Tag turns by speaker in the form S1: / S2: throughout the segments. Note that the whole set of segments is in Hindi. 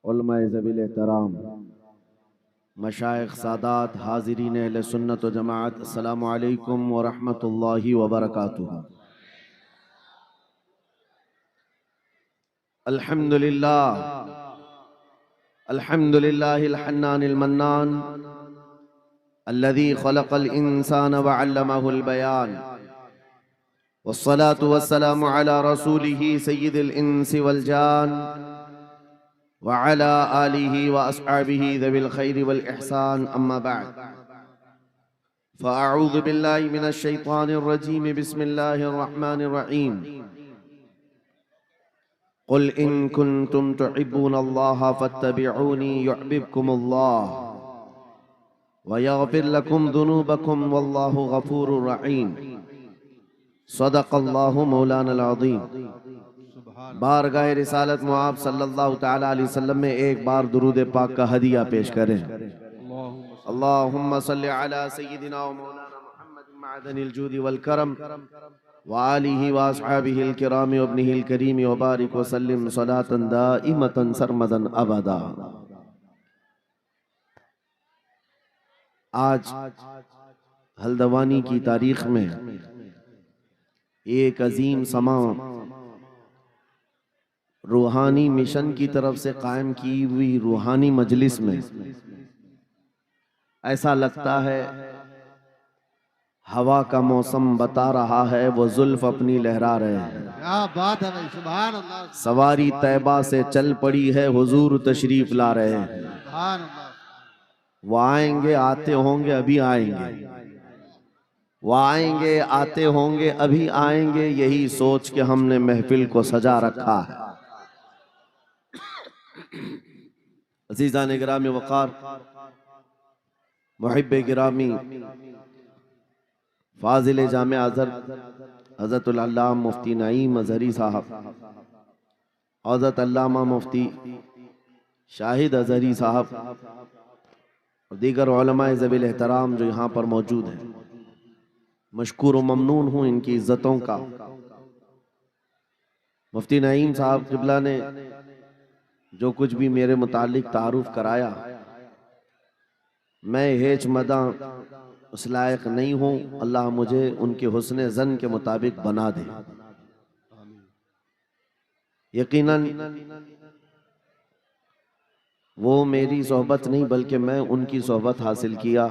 S1: उलमाए ज़वील एहतराम, मशाइख सादात, हाज़रीन अहले सुन्नत व जमाअत, अस्सलामु अलैकुम व रहमतुल्लाहि व बरकातुहू। अल्हम्दुलिल्लाह अल्हम्दुलिल्लाहिल हन्नानिल मन्नान अल्लज़ी खलक़ल इंसान व अल्लमहुल बयान वस्सलातु वस्सलामु अला रसूलिही सय्यिदिल इंसी वल जान व अला आलिही व अस्हाबिही ज़विल खैरि वल इहसान, अम्मा बअद। फ़अऊज़ु बिल्लाहि मिनश शैतानिर रजीम, बिस्मिल्लाहिर रहमानिर रहीम। क़ुल इन कुन्तुम तुहिब्बूनल्लाह फत्तबिऊनी युहब्बिबकुमुल्लाह व यग़फिर लकुम ज़ुनूबकुम वल्लाहु गफ़ूरुर रहीम। सदक़ल्लाहु मौलानल अज़ीम। बारगाह रिसालत मुआब सल्लल्लाहु तआला अलैहि वसल्लम में एक बार दुरूद पाक का हदिया पेश करें। अल्लाहुम्मा सल्लि अला सय्यिदिना व मौलाना मुहम्मद मअदनिल जूदि वल करम व आलिहि व अस्हाबिहिल किराम व इब्निहिल करीम व बारिक व सल्लिम सलातन दाइमतन सरमदन अबदा। आज हल्दवानी की तारीख में एक अजीम समा रूहानी मिशन की तरफ से कायम की हुई रूहानी मजलिस में ऐसा लगता है हवा का मौसम बता रहा है वो जुल्फ अपनी लहरा रहे हैं।
S2: क्या बात है भाई, सुभान अल्लाह।
S1: सवारी तैबा से चल पड़ी है, हुजूर तशरीफ ला रहे हैं।
S2: सुभान अल्लाह।
S1: वो आएंगे, आते होंगे, अभी आएंगे। वो आएंगे, आते होंगे, अभी आएंगे। यही सोच के हमने महफिल को सजा रखा है। अज़ीज़ान गिरामी वक़ार, मुहिब्बे गिरामी, फाजिल जामे अज़हर हज़रतुल अल्लामा मुफ्ती नईम अज़हरी साहब, हज़रत अल्लामा मुफ्ती शाहिद अज़हरी साहब और दीगर उलमाए ज़वील एहतराम जो यहाँ पर मौजूद हैं, मशकूर व ममनून हूँ इनकी इज्जतों का। मुफ्ती नईम साहब क़िबला ने जो कुछ भी मेरे मुतालिक तारुफ कराया, मैं हेच मदा उस लायक नहीं हूँ। अल्लाह मुझे उनके हुस्ने ज़न के मुताबिक बना दे। यकीनन वो मेरी सोहबत नहीं बल्कि मैं उनकी सोहबत हासिल किया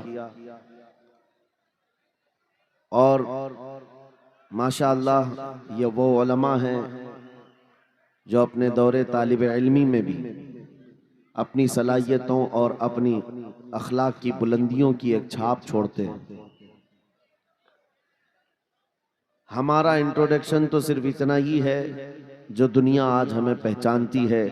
S1: और माशाअल्लाह ये वो उलमा हैं जो अपने दौरे तालिब इल्मी में भी अपनी सलाहियतों और अपनी अखलाक की बुलंदियों की एक छाप छोड़ते हैं। हमारा इंट्रोडक्शन तो सिर्फ इतना ही है जो दुनिया आज हमें पहचानती है।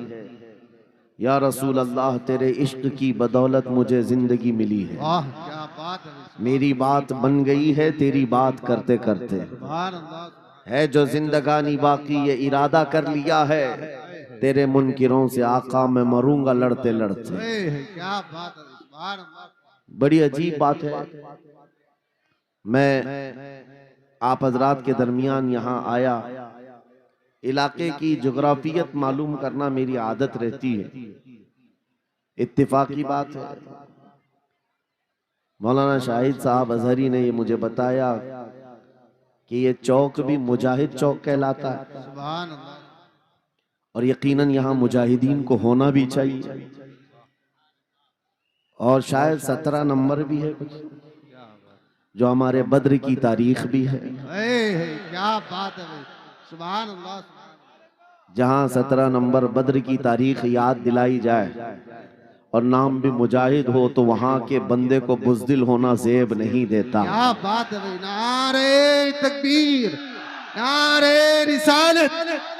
S1: या रसूल अल्लाह, तेरे इश्क की बदौलत मुझे जिंदगी मिली है।
S2: वाह, क्या बात है भाई,
S1: मेरी बात बन गई है तेरी बात करते करते।
S2: सुभान अल्लाह।
S1: है जो जिंदगानी बाकी ये इरादा कर लिया है, तेरे मुनकिरों से आका मैं मरूंगा लड़ते लड़ते।
S2: क्या बात है, सुभान अल्लाह।
S1: बड़ी अजीब बात है। मैं आप हजरात के दरमियान यहाँ आया, इलाके की जोग्राफियत मालूम करना मेरी आदत रहती है। इत्तिफाकी बात है, मौलाना शाहिद साहब अजहरी ने ये मुझे बताया कि ये चौक भी मुजाहिद चौक कहलाता है
S2: सुभान अल्लाह।
S1: और यकीनन यहाँ मुजाहिदीन को होना भी चाहिए। और शायद 17 नंबर भी है कुछ, जो हमारे बद्र की तारीख भी है,
S2: क्या बात है भाई, सुभान अल्लाह।
S1: जहाँ 17 नंबर बद्र की तारीख याद दिलाई जाए और नाम भी मुजाहिद हो तो वहाँ के बंदे को बुज़दिल होना ज़ेब नहीं देता।
S2: क्या बात है भाई, नारे तकबीर, नारे रिसालत,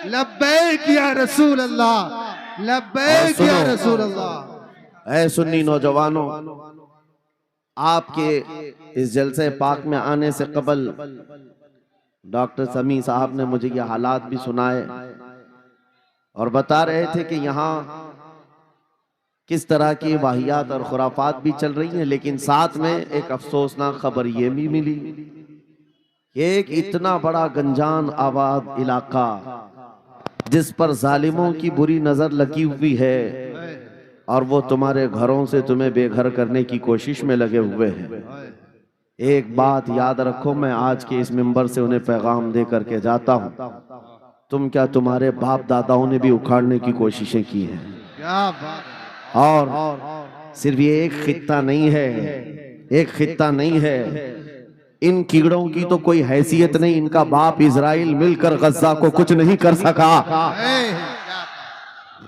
S2: लब्बैक या रसूल अल्लाह, लब्बैक या रसूल अल्लाह।
S1: ऐ सुन्नी नौजवानों, आपके इस जलसे पाक में आने से कबल डॉक्टर समी साहब ने मुझे ये हालात भी सुनाए और बता रहे थे कि यहाँ किस तरह की वाहियात और खुराफात भी चल रही हैं। लेकिन साथ में एक अफसोसनाक खबर ये भी मिली कि एक इतना बड़ा गंजान आबाद इलाका जिस पर जालिमों की बुरी नजर लगी हुई है और वो तुम्हारे घरों से तुम्हें बेघर करने की कोशिश में लगे हुए हैं। एक बात याद रखो, मैं आज के इस मिंबर से उन्हें पैगाम दे करके जाता हूँ, तुम क्या तुम्हारे बाप दादाओं ने भी उखाड़ने की कोशिशें की हैं।
S2: क्या बात है।
S1: और सिर्फ ये एक खित्ता नहीं है, एक खित्ता नहीं है, इन कीड़ों की तो कोई हैसियत नहीं। इनका बाप इजराइल मिलकर गज्जा को कुछ नहीं कर सका।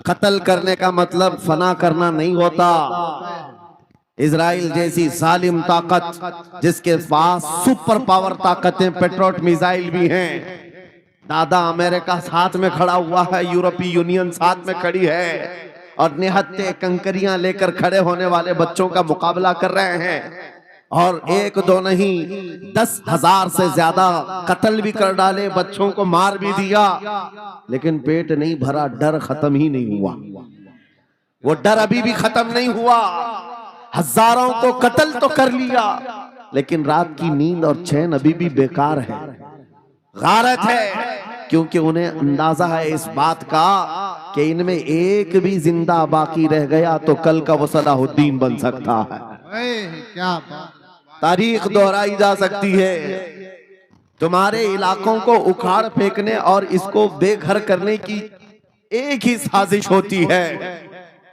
S1: कत्ल करने का मतलब फना करना नहीं होता। इजराइल जैसी जालिम ताकत, जिसके पास सुपर पावर ताकतें, पेट्रोट मिसाइल भी हैं, दादा अमेरिका साथ में खड़ा हुआ है, यूरोपीय यूनियन साथ में खड़ी है, और निहत्ते कंकरियां लेकर खड़े होने वाले बच्चों का मुकाबला कर रहे हैं। और एक दो नहीं 10,000 से ज्यादा कत्ल भी कर डाले, बच्चों को मार भी दिया, लेकिन पेट नहीं भरा, डर खत्म ही नहीं हुआ। वो डर अभी भी खत्म नहीं हुआ। हजारों को कत्ल तो कर लिया, लेकिन रात की नींद और चैन अभी भी बेकार है, गारत है, क्योंकि उन्हें अंदाजा है इस बात का कि इनमें एक भी जिंदा बाकी रह गया तो कल का वो सलाहुद्दीन बन सकता है।
S2: क्या बात।
S1: तारीख दोहराई जा सकती है। तुम्हारे इलाकों को उखाड़ फेंकने और इसको बेघर करने की एक ही साजिश होती है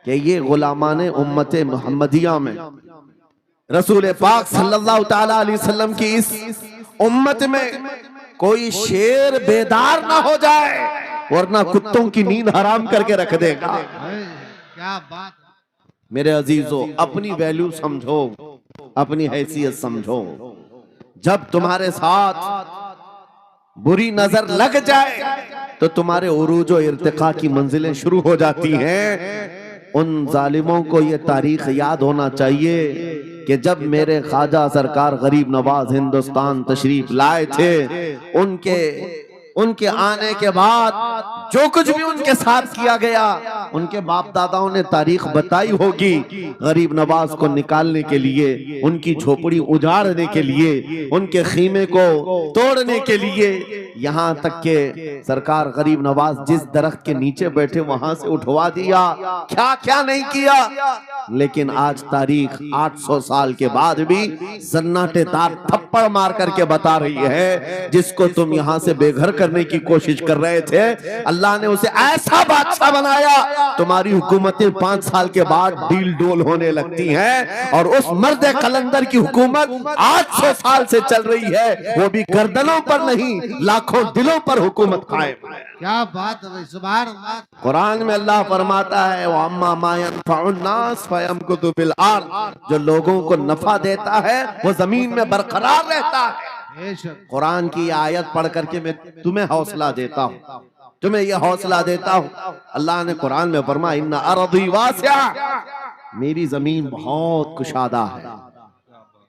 S1: कि ये गुलामाने उम्मत मोहम्मदिया में रसूल पाक सल्लल्लाहु ताला अलैहि वसल्लम की इस उम्मत में कोई शेर बेदार ना हो जाए, वरना कुत्तों की नींद हराम करके रख देगा।
S2: क्या बात।
S1: मेरे अजीजों, अपनी वैल्यू समझो, अपनी हैसियत समझो। जब तुम्हारे साथ बुरी नजर लग जाए तो तुम्हारे उरूज और इर्तिका की मंजिलें शुरू हो जाती हैं। उन जालिमों को ये तारीख याद होना चाहिए कि जब मेरे ख्वाजा सरकार गरीब नवाज हिंदुस्तान तशरीफ लाए थे, उनके आने के बाद जो कुछ भी उनके साथ किया गया, उनके बाप दादाओं ने तारीख बताई होगी। गरीब नवाज को निकालने के लिए, उनकी झोपड़ी उजाड़ने के लिए, उनके खीमे को तोड़ने के लिए, यहाँ तक के सरकार गरीब नवाज जिस दरख्त के नीचे बैठे वहां से उठवा दिया, क्या क्या नहीं किया। लेकिन आज तारीख 800 साल के बाद भी सन्नाटेदार थप्पड़ मार करके बता रही है, जिसको तुम यहाँ से बेघर करने की कोशिश कर रहे थे, अल्लाह ने उसे ऐसा बादशाह बनाया। तुम्हारी हुकूमतें 5 साल के बाद डील डोल होने लगती हैं, और उस मर्द कलंदर की हुकूमत 800 साल से चल रही है, वो भी गर्दनों पर नहीं, लाखों दिलों पर हुकूमत कायम है।
S2: क्या बात है भाई, सुभान अल्लाह।
S1: कुरान में अल्लाह फरमाता है, वो अम्मा मा यनफउन्नास फयमकुतु फिल अर्द, जो लोगों को नफा देता है वो जमीन में बरकरार रहता है। कुरान की आयत पढ़ करके मैं तुम्हें हौसला देता हूँ, तुम्हें यह हौसला देता हूँ। अल्लाह ने कुरान में फरमाया, इन्ना अर्दी वासिया, मेरी जमीन बहुत कुशादा है,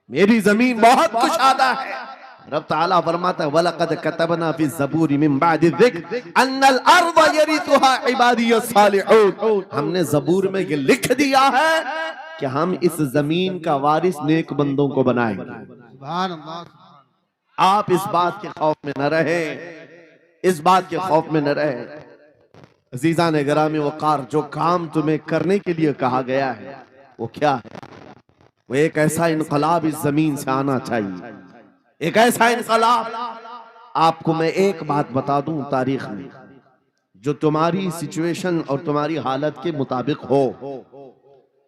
S1: मेरी जमीन बहुत कुशादा है। रब ताला फरमाता है, वलक़द कतबना फी ज़बूर मिन बअदि ज़िक्र अन्नल अर्ज़ यरिथुहा इबादियस सालिहून, हमने ज़बूर में ये लिख दिया है कि हम इस जमीन का वारिस नेक बंदों को बनाएंगे।
S2: सुभान अल्लाह।
S1: आप इस बात के खौफ में न रहे, इस बात के खौफ में न रहे। अज़ीज़ान गिरामी वक़ार, जो काम तुम्हें करने के लिए कहा गया है वो क्या है? वो एक ऐसा इनकलाब इस जमीन से आना चाहिए, एक ऐसा इनकलाब। आपको मैं एक बात बता दूं तारीख में, जो तुम्हारी सिचुएशन और तुम्हारी हालत के मुताबिक हो,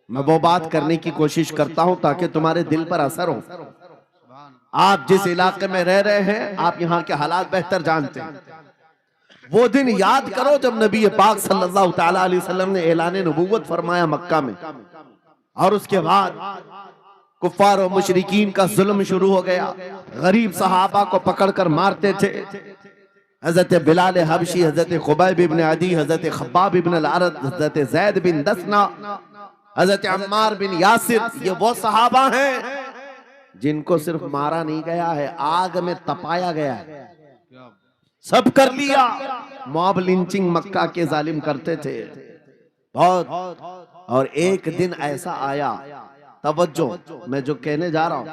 S1: मैं वो बात करने की कोशिश करता हूं ताकि तुम्हारे दिल पर असर हो। आप जिस इलाके में रह रहे हैं, आप यहाँ के हालात बेहतर जानते हैं। वो दिन याद करो जब नबी पाक सल्लल्लाहु ताला अलैहि वसल्लम ने ऐलान नबूवत फरमाया मक्का में, और उसके बाद कुफ्फार और मुशरिकीन का जुल्म शुरू हो गया। गरीब सहाबा को पकड़कर मारते थे। हजरत बिलाल हबशी, हजरत खुबैब इब्न अदी, हजरत खब्बाब इब्न अल-अरद, हजरत ज़ैद बिन दसना, हजरत अम्मार बिन यासिर, ये वो सहाबा हैं जिनको सिर्फ मारा नहीं गया है, आग में तपाया गया है। सब कर लिया। मॉब लिंचिंग मक्का के जालिम करते थे बहुत। और एक दिन ऐसा आया, तवज्जो, मैं जो कहने जा रहा हूं,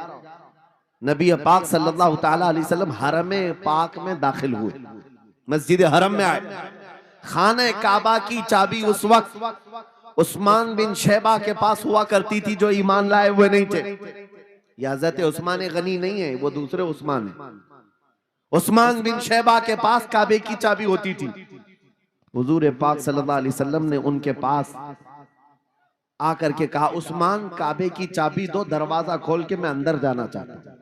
S1: नबी पाक सल्लल्लाहु ताला अलैहि वसल्लम हरम पाक में दाखिल हुए, मस्जिद हरम में आए। खाने काबा की चाबी उस वक्त उस्मान बिन शैबा के पास हुआ करती थी, जो ईमान लाए हुए नहीं थे। ये हजरत उस्मान गनी नहीं है, वो दूसरे उस्मान है। उस्मान बिन शैबा के पास काबे की चाबी होती थी। हुजूर पाक सल्लल्लाहु अलैहि वसल्लम ने उनके पास आकर के कहा, उस्मान काबे की चाबी दो, दरवाजा खोल के मैं अंदर जाना चाहता हूं।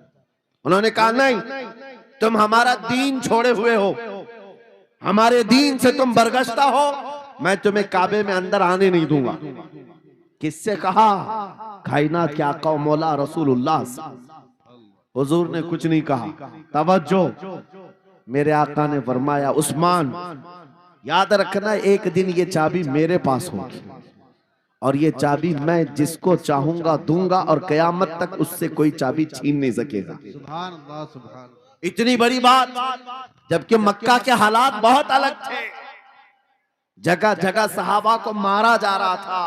S1: उन्होंने कहा, नहीं, तुम हमारा दीन छोड़े हुए हो, हमारे दीन से तुम बरगश्ता हो, मैं तुम्हें काबे में अंदर आने नहीं दूंगा। किससे कहा? कायनात के आका मौला रसूलुल्लाह से। हुजूर ने कुछ नहीं कहा। तवज्जो, मेरे आका ने फरमाया, उस्मान याद रखना, एक दिन ये चाबी मेरे पास होगी और ये चाबी मैं जिसको चाहूंगा दूंगा और कयामत तक उससे कोई चाबी छीन नहीं सकेगा।
S2: सुभान अल्लाह, सुभान।
S1: इतनी बड़ी बात, जबकि मक्का के हालात बहुत अलग थे। जगह जगह सहाबा को मारा जा रहा था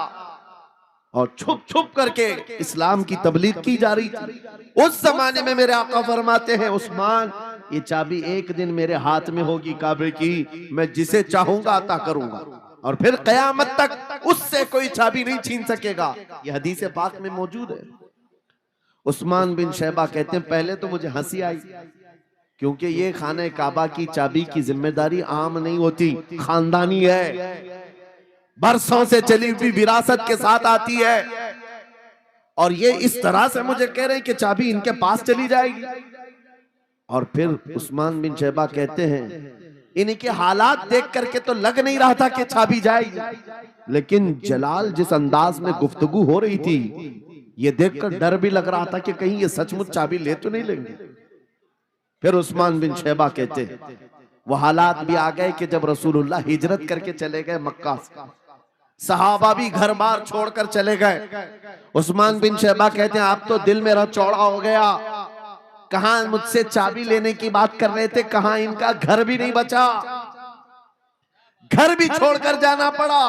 S1: और छुप छुप करके इस्लाम की तबलीग की जा रही थी। उस जमाने में मेरे आका फरमाते हैं, उस्मान ये चाबी एक दिन मेरे हाथ में होगी काबे की, मैं जिसे चाहूंगा अता करूंगा और फिर कयामत तक उससे कोई चाबी नहीं छीन सकेगा। यह हदीस पाक में मौजूद है। उस्मान बिन शैबा कहते हैं, पहले तो मुझे हंसी आई, क्योंकि ये खाने काबा की चाबी की जिम्मेदारी आम नहीं होती, खानदानी है, बरसों से चली हुई विरासत के साथ आती है। और ये इस तरह से मुझे कह रहे हैं कि चाबी इनके पास चली जाएगी। और फिर उस्मान बिन शैबा कहते हैं, इनके हालात देख करके तो लग नहीं रहा था कि चाबी जाएगी, लेकिन जलाल जिस अंदाज में गुफ्तगू हो रही थी, ये देखकर डर भी लग रहा था कि कहीं ये सचमुच चाबी ले तो नहीं लेंगे। फिर उस्मान बिन शैबा कहते हैं, वो हालात भी आ गए कि जब रसूलुल्लाह हिजरत करके चले गए मक्का से, सहाबा भी घर बार छोड़कर चले गए। उस्मान बिन शैबा कहते हैं, अब तो दिल मेरा चौड़ा हो गया, कहां मुझसे चाबी लेने की बात कर रहे थे, कहां इनका घर भी नहीं बचा, घर भी छोड़कर जाना पड़ा।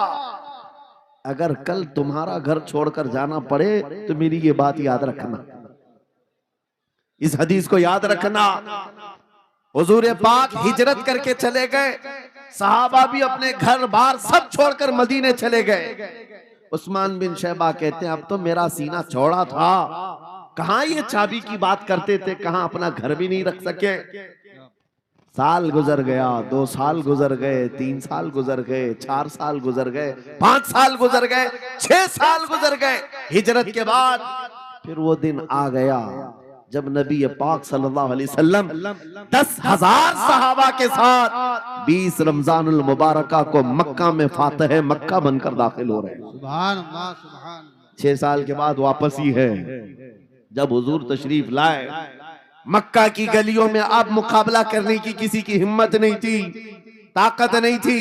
S1: अगर कल तुम्हारा घर छोड़कर जाना पड़े तो मेरी ये बात याद रखना, इस हदीस को याद रखना। हुजूर पाक हिजरत करके चले गए, सहाबा भी अपने घर बार सब छोड़कर मदीने चले गए। उस्मान बिन शैबा कहते हैं, अब तो मेरा सीना चौड़ा था, कहां ये चाबी की बात करते थे, कहां अपना घर भी नहीं रख सके। साल गुजर गया, 2 साल गुजर गए, 3 साल गुजर गए, 4 साल गुजर गए, 5 साल गुजर गए, 6 साल गुजर गए। हिजरत के बाद फिर वो दिन आ गया जब नबी पाक सल्लल्लाहु अलैहि वसल्लम 10,000 सहाबा के साथ 20 रमजानुल मुबारका को मक्का में फातह मक्का बनकर दाखिल हो रहे हैं।
S2: सुभान अल्लाह, सुभान अल्लाह।
S1: 6 साल के बाद वापस ही है। जब हुजूर तशरीफ लाए, मक्का की गलियों में अब मुकाबला करने की किसी की हिम्मत नहीं थी, ताकत नहीं थी।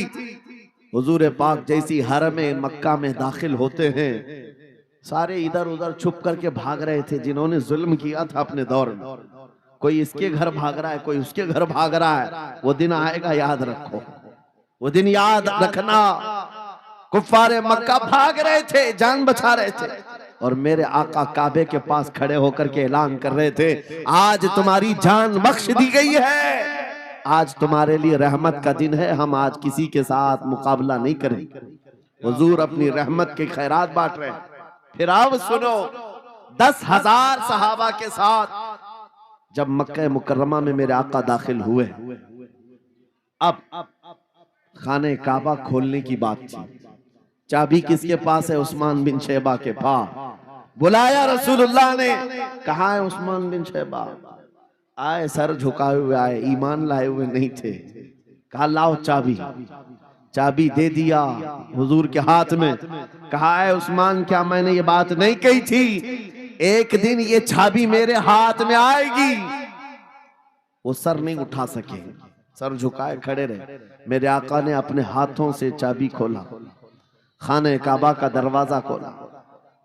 S1: हुजूर पाक जैसी हरम मक्का में दाखिल होते हैं, सारे इधर उधर छुप करके भाग रहे थे जिन्होंने जुल्म किया था अपने दौर में। कोई इसके घर भाग रहा है, कोई उसके घर भाग रहा है। वो दिन आएगा, याद रखो, वो दिन याद रखना। कुफ्फारे मक्का भाग रहे थे, जान बचा रहे थे, और मेरे आका काबे के पास खड़े होकर के ऐलान कर रहे थे, आज तुम्हारी जान बख्श दी गई है, आज तुम्हारे लिए रहमत का दिन है, हम आज किसी के साथ मुकाबला नहीं करेंगे। हुजूर अपनी रहमत के खैरात बांट रहे हैं। फिर अब सुनो, 10,000 सहाबा के साथ जब मक्का मुकर्रमा में मेरे आका दाखिल हुए, अब खाने काबा खोलने की बात थी। चाबी किसके पास है? उस्मान बिन शैबा के पास। बुलाया रसूलुल्लाह ने, कहा है उस्मान बिन शैबा? आए, सर झुकाए हुए आए, ईमान लाए हुए नहीं थे। कहा लाओ चाबी। चाबी दे दिया हुजूर के हाथ में। कहा है उस्मान, क्या मैंने ये बात नहीं कही थी, एक दिन ये चाबी मेरे हाथ में आएगी? वो सर नहीं उठा सके, सर झुकाए खड़े रहे। मेरे आका ने अपने हाथों से चाबी खोला, खाने काबा का दरवाजा खोला,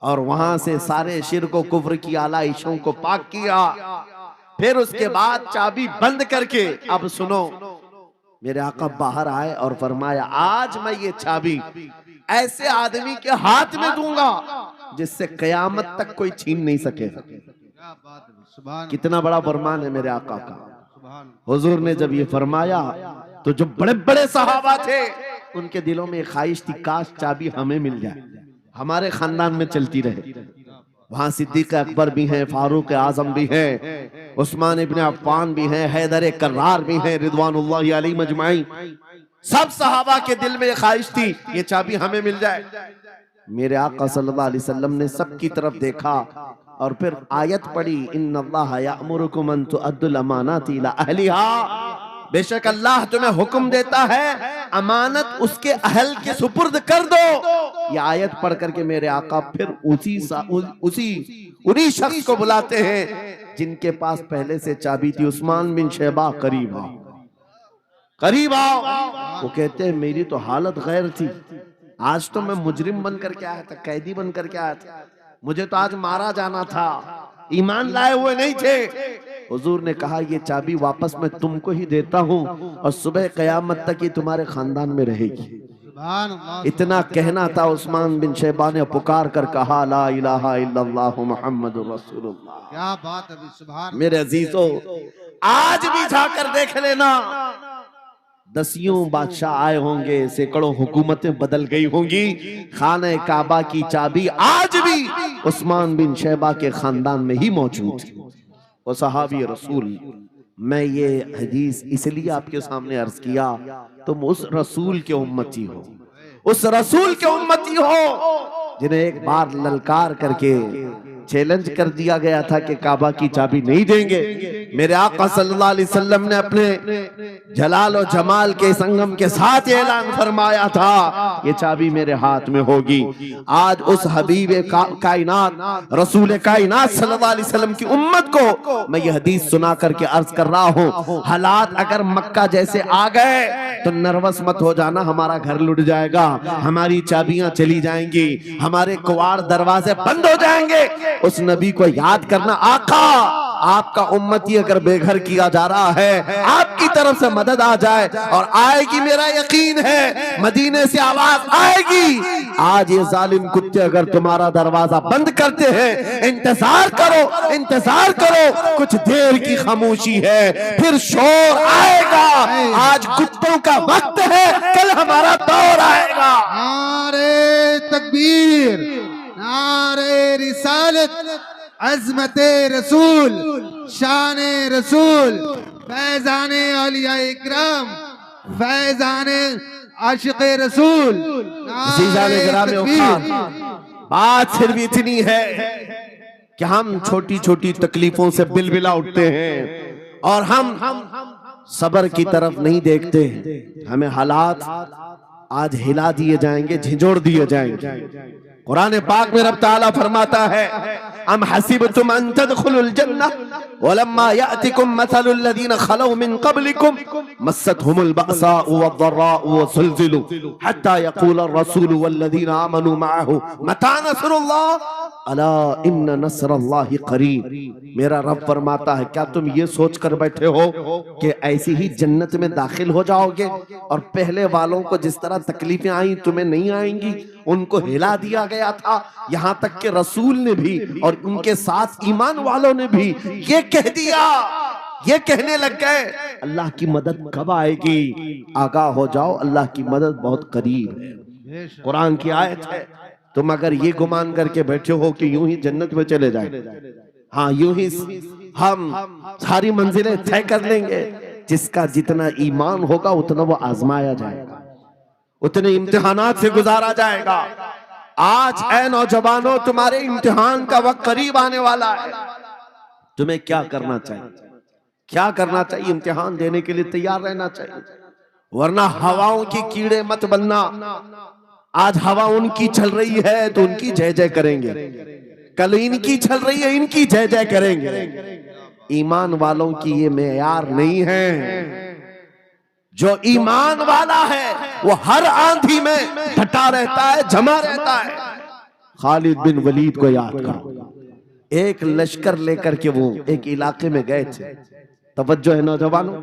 S1: और वहां से सारे शिर्क व कुफ्र की आलाइशों को पाक किया। फिर उसके बाद चाबी बंद करके, अब सुनो, मेरे आका बाहर आए और फरमाया, आज मैं ये चाबी ऐसे आदमी के हाथ में दूंगा जिससे कयामत तक कोई छीन नहीं सकेगा। कितना बड़ा फरमान है मेरे आका का। हुजूर ने जब ये फरमाया तो जो बड़े बड़े सहाबा थे उनके दिलों में ख्वाहिश थी काश चाबी हमें मिल जाए, हमारे खानदान में चलती रहे। वहां सिद्दीक अकबर भी हैं, फारूक आजम भी हैं, उस्मान इब्ने अफ्फान भी हैं, हैदर कर्रार भी हैं, रिदवानुल्लाहि अलैहि मजमाइन। सब सहाबा के दिल में ख्वाहिश थी ये चाबी हमें मिल जाए। मेरे आका सल्लल्लाहु अलैहि वसल्लम ने सबकी तरफ देखा और फिर आयत पढ़ी, इन्नल्लाह यअमुरुकुम अन तुअद्दुल अमानाति इला अहलिहा, बेशक अल्लाह तुम्हें हुक्म देता है अमानत उसके अहल के सुपुर्द कर दो। ये आयत पढ़ करके मेरे आका फिर उन्हीं शख्स को बुलाते हैं जिनके पास पहले से चाबी थी, उस्मान बिन शैबा, करीब आओ, करीब आओ। वो कहते हैं मेरी तो हालत गैर थी, आज तो मैं मुजरिम बन करके आया था, कैदी बन करके आया था, मुझे तो आज मारा जाना था, ईमान लाए हुए नहीं थे। हुजूर ने कहा ये चाबी वापस मैं तुमको ही देता हूँ और सुबह कयामत तक ये तुम्हारे खानदान में रहेगी। इतना कहना था, उस्मान बिन शैबा ने पुकार कर कहा ला इलाहा इल्लल्लाहु मुहम्मदुर रसूलुल्लाह।
S2: क्या बात है सुभान।
S1: मेरे अजीजों, आज भी जाकर देख लेना, दसियों बादशाह आए होंगे, सैकड़ों हुकूमतें बदल गई होंगी, खाने काबा की चाबी आज भी उस्मान बिन शैबा के खानदान में ही मौजूद है। वो सहाबी रसूल। मैं ये हदीस इसलिए आपके सामने अर्ज किया, तुम उस रसूल के उम्मती हो, उस रसूल के उम्मती हो जिन्हें एक बार ललकार करके चैलेंज कर दिया गया था कि काबा की चाबी नहीं देंगे। मेरे आका सल्लल्लाहु अलैहि वसल्लम ने अपने जलाल और जमाल के संगम के साथ ऐलान फरमाया था ये चाबी मेरे हाथ में होगी। आज उस हबीब कायनात रसूल कायनात सल्लल्लाहु अलैहि वसल्लम की उम्मत को मैं ये हदीस सुना करके अर्ज कर रहा हूँ, हालात अगर मक्का जैसे आ गए तो नर्वस मत हो जाना, हमारा घर लुट जाएगा, हमारी चाबियां चली जाएंगी, हमारे कुवाड़ दरवाजे बंद हो जाएंगे। उस नबी को याद करना, आका आपका उम्मती अगर बेघर किया जा रहा है, आपकी तरफ से मदद आ जाए और आएगी, मेरा यकीन है मदीने से आवाज आएगी। आज ये जालिम कुत्ते अगर तुम्हारा दरवाजा बंद करते हैं, इंतजार करो, इंतजार करो, कुछ देर की खामोशी है, फिर शोर आएगा। आज कुत्तों का वक्त है, कल हमारा दौर आएगा।
S2: नारे तकबीर, नारे रिसालत, अज़मते रसूल, शाने रसूल, फैज़ाने औलिया इकराम, फैज़ाने आशिक़े रसूल।
S1: बात सिर्फ इतनी है कि हम छोटी छोटी तकलीफों से बिलबिला उठते हैं और हम सबर की तरफ नहीं देखते। हमें हालात आज हिला दिए जाएंगे, झिझोड़ दिए जाएंगे। कुरान पाक में रब ताला फरमाता है, अम हसिबतुम अन तदखुलुल जन्नह वलम्मा यातिकुम मसलुल लदीना खलौ मिन क़ब्लिकुम मस्सतहुमुल बअसाउ वद्दर्राउ वज़ुलज़िलू हत्ता यक़ूल अर्रसूल वल्लदीना आमनू मअहू मता नस्रुल्लाह अला इन्न नस्रल्लाहि क़रीब। मेरा रब फरमाता है, क्या तुम ये सोच कर बैठे हो कि ऐसी ही जन्नत में दाखिल हो जाओगे और पहले वालों को जिस तरह तकलीफें आई तुम्हें नहीं आएंगी? उनको हिला दिया गया था, यहाँ तक कि रसूल ने भी और उनके साथ ईमान वालों ने भी ये कह दिया, ये कहने लग गए अल्लाह की मदद कब आएगी? आगाह हो जाओ, अल्लाह की मदद बहुत करीब है। कुरान की आयत है। तुम अगर ये गुमान करके बैठे हो कि यूं ही जन्नत में चले जाए, हाँ यूं ही हम सारी मंजिलें तय कर लेंगे, जिसका जितना ईमान होगा उतना वो आजमाया जाएगा, उतने इम्तिहानात से गुजारा जाएगा। आज ऐ नौजवानों, तुम्हारे इम्तिहान का वक्त करीब आने वाला है। तुम्हें क्या करना चाहिए? क्या करना चाहिए? इम्तिहान देने के लिए तैयार रहना चाहिए, वरना हवाओं की कीड़े मत बनना। आज हवा उनकी चल रही है तो उनकी जय जय करेंगे, कल इनकी चल रही है इनकी जय जय करेंगे। ईमान वालों की ये मेयार नहीं है। जो ईमान वाला है वो हर आंधी में डटा रहता है, जमा रहता है। खालिद बिन वलीद को याद करो, एक लश्कर लेकर के वो एक इलाके में गए थे। तवज्जो है नौजवानों,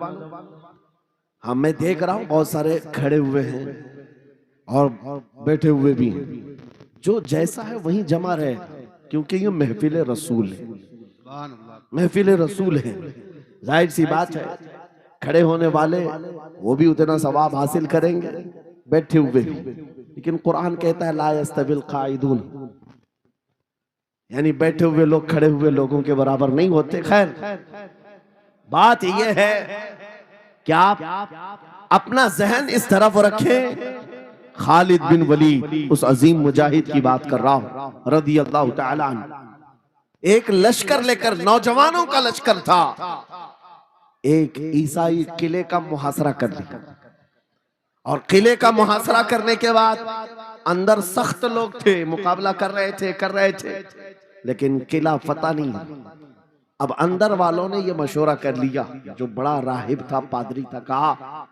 S1: हाँ मैं देख रहा हूं बहुत सारे खड़े हुए हैं और बैठे हुए भी हैं, जो जैसा है वहीं जमा रहे, क्योंकि ये महफिल रसूल है, महफिल रसूल है। जाहिर सी बात है खड़े होने वाले वो भी उतना सवाब हासिल करेंगे, बैठे हुए भी, लेकिन कुरान कहता है ला यस्तविल काइदून, यानी बैठे हुए लोग खड़े हुए लोगों के बराबर नहीं होते। खैर, बात यह है कि आप अपना जहन इस तरफ रखें। खालिद बिन वलीद, उस अजीम मुजाहिद की बात कर रहा हूं रदी अल्लाह तआला अन्हु, एक लश्कर लेकर, नौजवानों का लश्कर था, एक ईसाई किले का मुहासरा कर लिया। और किले का मुहासरा करने के बाद अंदर सख्त लोग थे, मुकाबला कर रहे थे, लेकिन किला फतह नहीं हुआ। अब अंदर वालों ने यह मशवरा कर लिया, जो बड़ा राहिब था, पादरी था, कहा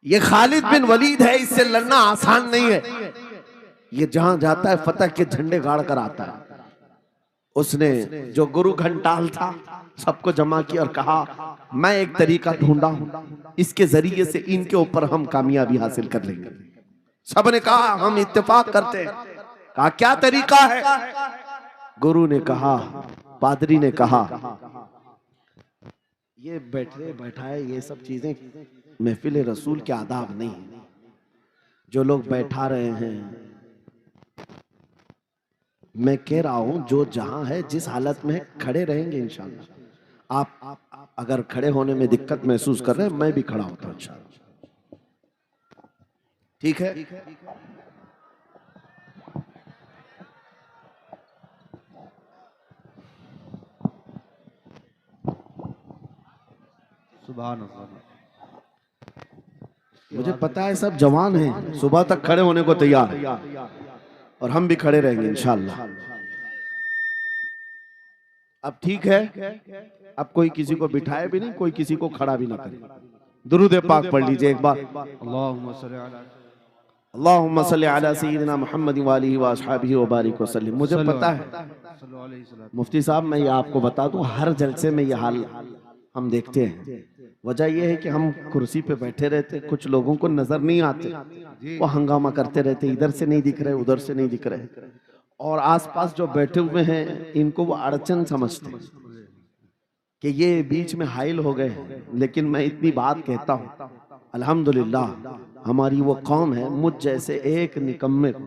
S1: ये खालिद बिन वलीद है, इससे लड़ना आसान नहीं है, ये जहां जाता है फतह के झंडे गाड़ कर आता है। उसने जो गुरु घंटाल था सबको जमा किया और कहा मैं एक तरीका ढूंढा हूं, इसके जरिए से इनके ऊपर हम कामयाबी हासिल कर लेंगे। सबने कहा हम इत्तेफाक करते हैं। कहा क्या तरीका है? गुरु ने कहा, पादरी ने कहा, ये बैठाए ये सब चीजें महफिल रसूल के आदाब नहीं। जो लोग बैठा रहे हैं, मैं कह रहा हूं जो जहां है, जिस हालत में है, खड़े रहेंगे इंशाअल्लाह। आप अगर खड़े होने में दिक्कत महसूस कर रहे हैं, मैं भी खड़ा होता हूं इंशाअल्लाह, ठीक है?
S2: सुभान अल्लाह।
S1: मुझे पता है सब जवान हैं, सुबह तक खड़े होने को तैयार है, और हम भी खड़े रहेंगे इंशाअल्लाह। अब ठीक है, अब कोई किसी को बिठाए भी नहीं, कोई किसी को खड़ा भी ना करे। दुरूद पाक पढ़ लीजिए एक बार। अल्लाहुम्मा सल्ली अला सय्यिदिना मुहम्मद व आलिहि व अस्हाबिहि व बारिक वसल्लम। मुझे पता है मुफ्ती साहब, मैं ये आपको बता दूं, हर जलसे में ये हाल हम देखते हैं। वजह यह है कि हम कुर्सी पे बैठे रहते, कुछ लोगों को नजर नहीं आते, वो हंगामा करते रहते, इधर से नहीं दिख रहे, उधर से नहीं दिख रहे, और आसपास जो बैठे हुए हैं इनको वो अड़चन समझते हैं कि ये बीच में हाइल हो गए। लेकिन मैं इतनी बात कहता हूँ, अल्हम्दुलिल्लाह हमारी वो कौम है, मुझ जैसे एक निकम्मे को,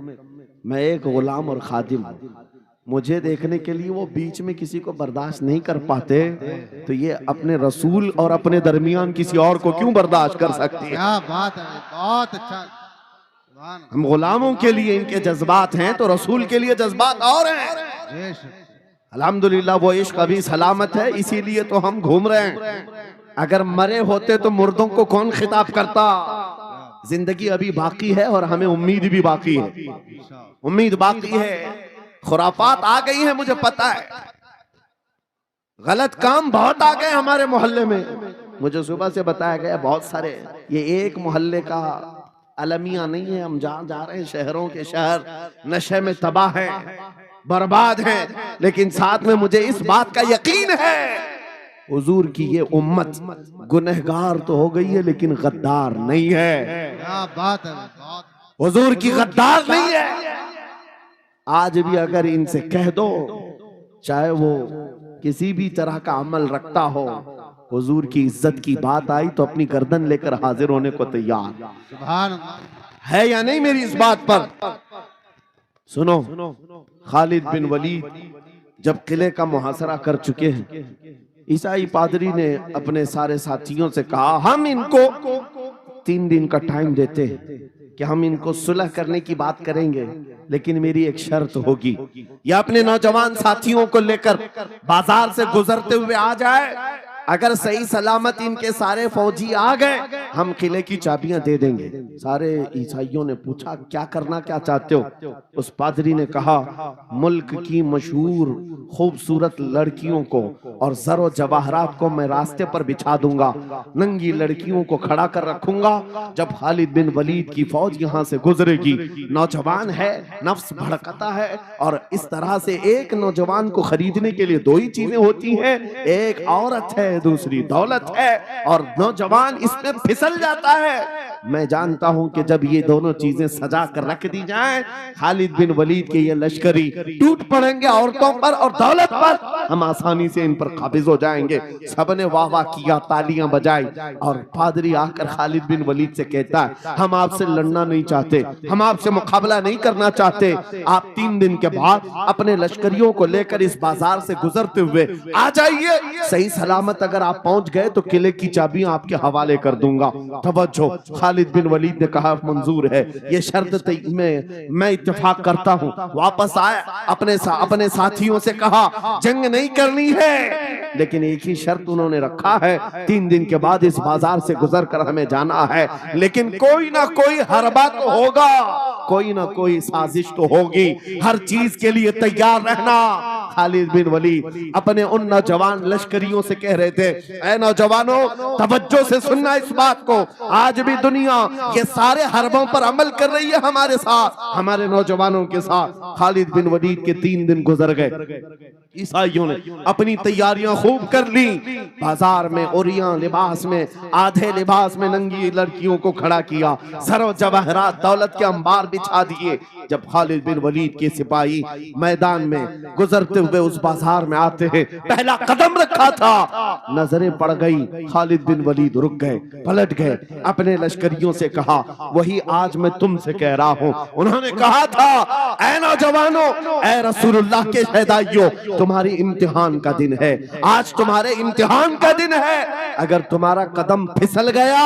S1: मैं एक गुलाम और खादिम हूँ, मुझे देखने के लिए वो बीच में किसी को बर्दाश्त नहीं कर पाते, तो ये अपने रसूल और अपने दरमियान किसी और को क्यों बर्दाश्त कर सकती है?
S2: क्या बात है, बहुत अच्छा।
S1: हम गुलामों के लिए इनके जज्बात हैं, तो रसूल के लिए जज्बात और हैं। अल्हम्दुलिल्लाह वो इश्क अभी सलामत है, इसीलिए तो हम घूम रहे हैं। अगर मरे होते तो मुर्दों को कौन खिताब करता? जिंदगी अभी बाकी है और हमें उम्मीद भी बाकी है, उम्मीद बाकी है। खुराफात आ गई है, मुझे पता है, गलत काम बहुत आ गए हमारे मोहल्ले में। मुझे सुबह से बताया गया बहुत सारे, ये एक मोहल्ले का अलमिया नहीं है, हम जहाँ जा रहे हैं शहरों के शहर नशे में तबाह हैं, बर्बाद हैं, लेकिन साथ में मुझे इस बात का यकीन है हुजूर की ये उम्मत गुनहगार तो हो गई है लेकिन गद्दार नहीं है।
S2: क्या बात है,
S1: हुजूर की गद्दार नहीं है। आज भी अगर इनसे कह दो, चाहे वो किसी भी तरह का अमल रखता हो, हुजूर की इज्जत की बात आई तो अपनी गर्दन लेकर हाजिर होने को तैयार
S2: सुभान
S1: है या नहीं मेरी इस बात पर? सुनो, खालिद बिन वलीद जब किले का मुहासरा कर चुके हैं, ईसाई पादरी ने अपने सारे साथियों से कहा हम इनको 3 दिन का टाइम देते हैं कि हम इनको सुलह करने की बात करेंगे, लेकिन मेरी एक शर्त होगी, या अपने नौजवान साथियों को लेकर बाजार से गुजरते हुए आ जाए, अगर सही सलामत इनके सारे फौजी आ गए हम किले की चाबियां दे देंगे। सारे ईसाइयों ने पूछा क्या करना क्या चाहते हो? उस पादरी ने कहा मुल्क की मशहूर खूबसूरत लड़कियों को और ज़रो जवाहरात को मैं रास्ते पर बिछा दूंगा, नंगी लड़कियों को खड़ा कर रखूंगा, जब खालिद बिन वलीद की फौज यहाँ से गुजरेगी, नौजवान है, नफ्स भड़कता है, और इस तरह से एक नौजवान को खरीदने के लिए 2 ही चीजें होती हैं, एक औरत है, दूसरी दौलत है, और नौजवान इसमें फिसल जाता है, मैं जानता हूं कि जब ये दोनों चीजें सजा कर रख दी जाएं, खालिद बिन वलीद के ये लश्करी टूट पड़ेंगे औरतों पर और दौलत पर, हम आसानी से इन पर काबिज हो जाएंगे। सबने वाह वाह किया, तालियां बजाई, और पादरी आकर खालिद बिन वलीद से कहता है, हम आपसे लड़ना नहीं चाहते, हम आपसे मुकाबला नहीं करना चाहते। आप 3 दिन के बाद अपने लश्करियों को लेकर इस बाजार से गुजरते हुए आ जाइए। सही सलामत अगर आप पहुंच गए तो किले की चाबियां आपके हवाले कर दूंगा। तवज्जो, खालिद बिन वलीद ने कहा मंजूर है, ये शर्त मैं इत्तेफाक करता हूं। वापस आए, अपने साथियों से कहा जंग नहीं करनी है, लेकिन एक ही शर्त उन्होंने रखा है, 3 दिन के बाद इस बाजार से गुजर कर हमें जाना है, लेकिन कोई ना कोई हरबा तो होगा, कोई ना कोई साजिश तो होगी, हर चीज के लिए तैयार रहना। खालिद बिन वलीद अपने उन नौजवान लश्करियों से कह रहे थे, ऐ नौजवानों, तवज्जो से सुनना इस बात को, आज भी दुनिया ये सारे हरबों पर अमल कर रही है हमारे साथ, हमारे नौजवानों के साथ। खालिद बिन वलीद के 3 दिन गुजर गए, ईसाइयों ने अपनी तैयारियां खूब कर ली। बाजार में ओरियां लिबास में, आधे लिबास में नंगी लड़कियों को खड़ा किया, सरो जवाहरात दौलत के अंबार बिछा दिए। जब खालिद बिन वलीद के सिपाही मैदान में गुजरते हुए उस बाजार में आते हैं, पहला कदम रखा था, नजरें पड़ गई, खालिद बिन वलीद रुक गए, पलट गए, अपने लश्करियों से कहा, वही आज मैं तुमसे कह रहा हूं। उन्होंने कहा था, ऐ नौजवानों, ऐ रसूलुल्लाह के शहदाइयों, तुम्हारी इम्तिहान का दिन है, आज तुम्हारे इम्तिहान का दिन है। अगर तुम्हारा कदम फिसल गया,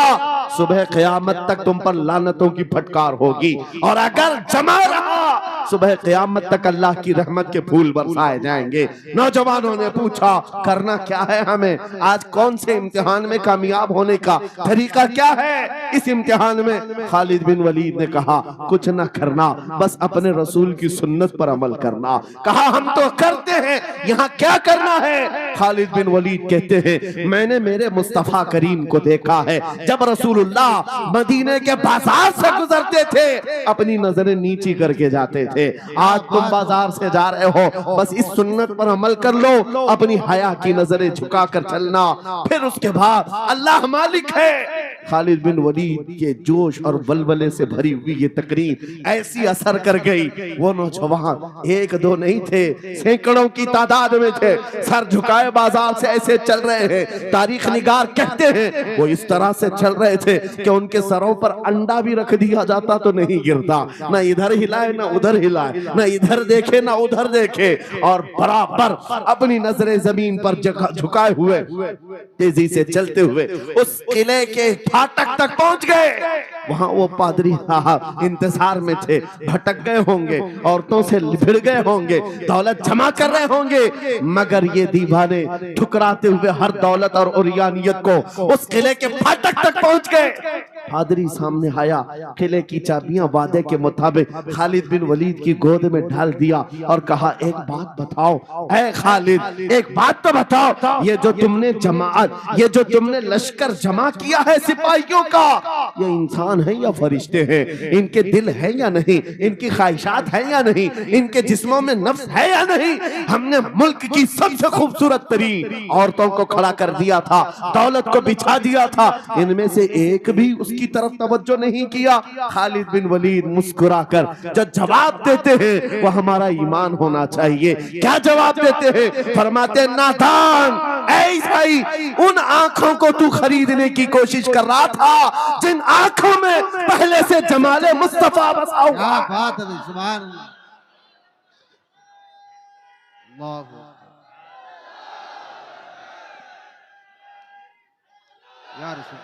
S1: सुबह क़यामत तक तुम पर लानतों की फटकार होगी, और अगर जमा रहा, सुबह क़यामत तक अल्लाह की रहमत के फूल बरसाए जाएंगे। नौजवानों ने पूछा, करना क्या है हमें, आज कौन से इम्तिहान में कामयाब होने का तरीका क्या है इस इम्तिहान में? खालिद बिन वलीद ने कहा, कुछ न करना, बस अपने रसूल की सुन्नत पर अमल करना। कहा, हम तो करते हैं, यहाँ क्या करना है? खालिद बिन वलीद कहते हैं, मैंने मेरे मुस्तफा करीम को देखा है, जब रसूलुल्लाह मदीने के बाजार से गुजरते थे, अपनी नजरें नीची करके जाते थे। आज तुम बाजार से जा रहे हो, बस इस सुन्नत पर अमल कर लो, अपनी हया की नजरें झुकाकर चलना, फिर उसके बाद अल्लाह मालिक है। खालिद बिन वलीद के जोश और वलवले से भरी हुई ये तकरीर ऐसी असर कर गई, वो नौजवान 1-2 नहीं थे, सैकड़ों की तादाद में थे, सर झुकाए बाजार से ऐसे चल रहे हैं। तारीख निगार कहते हैं वो इस तरह से चल रहे थे कि उनके सरों पर अंडा भी रख दिया जाता तो नहीं गिरता, ना इधर हिलाए ना उधर हिलाए, ना इधर देखे ना उधर देखे, और बराबर अपनी नजरें जमीन पर झुकाए हुए तेजी से चलते हुए उस किले के फाटक तक पहुंच गए। वहां वो पादरी साहब इंतजार में थे, भटक गए होंगे, औरतों से भिड़ गए होंगे, दौलत जमा कर रहे होंगे, मगर ये दीवाने ठुकराते हुए हर दौलत और उरियानियत को उस किले के फाटक तक पहुंच गए। पादरी सामने आया, किले की चाबियां वादे के मुताबिक खालिद बिन वलीद की गोद में डाल दिया और कहा, एक बात बताओ ऐ खालिद, एक बात तो बताओ, ये जो तुमने जमात, ये जो तुमने लश्कर जमा किया है सिपाहियों का, ये इंसान है या फरिश्ते हैं? इनके दिल है या नहीं? इनकी ख्वाहिशात है या नहीं? इनके जिस्मों में नफ्स है या नहीं? हमने मुल्क की सबसे खूबसूरत तरीन औरतों को खड़ा कर दिया था, दौलत को बिछा दिया था, इनमें से एक भी उसकी तरफ तवज्जो नहीं किया। खालिद बिन वलीद मुस्कुराकर जो जवाब देते हैं वो हमारा ईमान होना चाहिए। क्या जवाब देते हैं? फरमाते, नादान, ऐसा ही उन आंखों को तू खरीदने की कोशिश कर रहा था जिन आंखों में पहले से जमाले मुस्तफा बसा हुआ।
S2: क्या बात है, सुभान अल्लाह। या रसूल,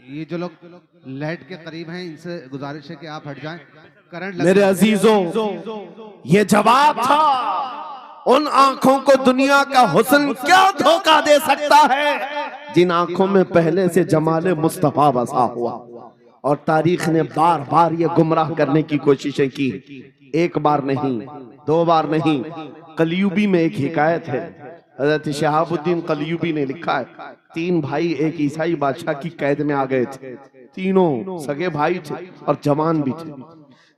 S2: ये जो लोग लाइट के करीब हैं, इनसे गुजारिश है कि आप हट जाएं, करंट।
S1: मेरे अजीजों, ये जवाब था। उन आंखों को दुनिया का हुस्न क्या धोखा दे सकता है जिन आंखों में पहले से जमाले मुस्तफा बसा हुआ। और तारीख ने बार बार ये गुमराह करने की कोशिशें की, एक बार नहीं, 2 बार नहीं। कलयुबी में एक हिकायत है, हजरत शहाबुद्दीन कलयुबी ने लिखा है, 3 भाई एक ईसाई बादशाह की कैद में आ गए थे। तीनों सगे भाई थे और जवान भी थे।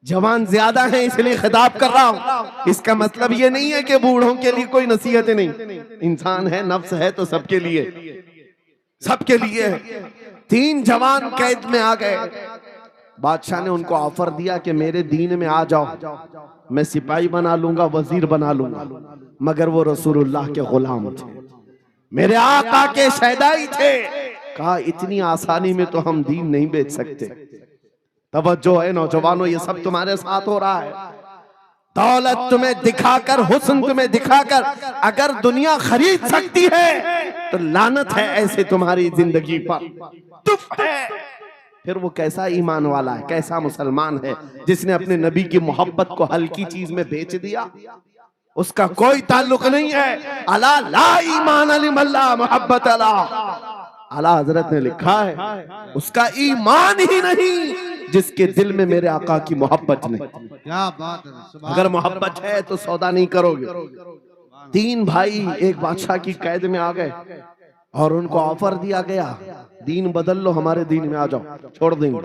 S1: जवान ज्यादा है इसलिए खिताब कर रहा हूं। इसका मतलब ये नहीं है कि बूढ़ों के लिए कोई नसीहत नहीं। इंसान है, नफ्स है, तो सबके लिए, सबके लिए। 3 जवान कैद में आ गए। बादशाह ने उनको ऑफर दिया कि मेरे दीन में आ जाओ, मैं सिपाही बना लूंगा, वजीर बना लूंगा। मगर वो रसूलुल्लाह के गुलाम थे, मेरे आका के शहदाई थे। कहा इतनी आसानी में तो हम दीन नहीं बेच सकते। तवज्जो है नौजवानों, ये सब तुम्हारे साथ हो रहा है। दौलत तुम्हें दिखाकर, हुस्न तुम्हें दिखाकर अगर दुनिया खरीद सकती है तो लानत है ऐसे तुम्हारी जिंदगी पर, तुफ है। फिर वो कैसा ईमान वाला है, कैसा मुसलमान है जिसने अपने नबी की मोहब्बत को हल्की चीज में बेच दिया। उसका कोई ताल्लुक नहीं है। अला ला ईमान अलिमल्ला मोहब्बत अला, आला हजरत ने लिखा है उसका ईमान ही नहीं जिसके दिल में मेरे आका की मोहब्बत नहीं।
S2: क्या बात है।
S1: अगर मोहब्बत है तो सौदा नहीं करोगे। 3 भाई एक बादशाह की कैद में आ गए और उनको ऑफर दिया गया, दीन बदल लो, हमारे दीन में आ जाओ, छोड़ देंगे।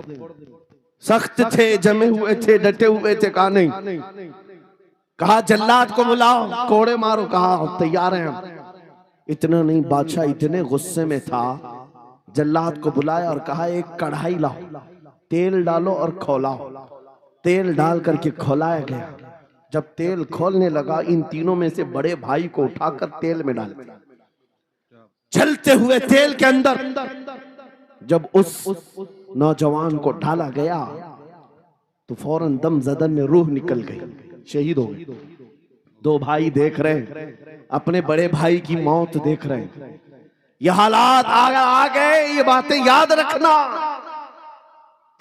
S1: सख्त थे, जमे हुए थे, डटे हुए थे। कहा नहीं। कहा जल्लाद को बुलाओ, कोड़े मारो। कहा तैयार हैं हम। इतना नहीं, बादशाह इतने गुस्से में था, जल्लाद को बुलाया और कहा एक कढ़ाई लाओ, तेल डालो और खौलाओ। तेल डाल करके खौलाया गया। जब तेल खोलने लगा, इन तीनों में से बड़े भाई को उठाकर तेल में डाल दिया। चलते हुए तेल के अंदर जब उस नौजवान को डाला गया तो फौरन दम जदन में रूह निकल गई, शहीद हो गए। 2 भाई देख रहे हैं, अपने बड़े भाई की मौत देख रहे हैं। ये हालात आ गए, ये बातें याद रखना।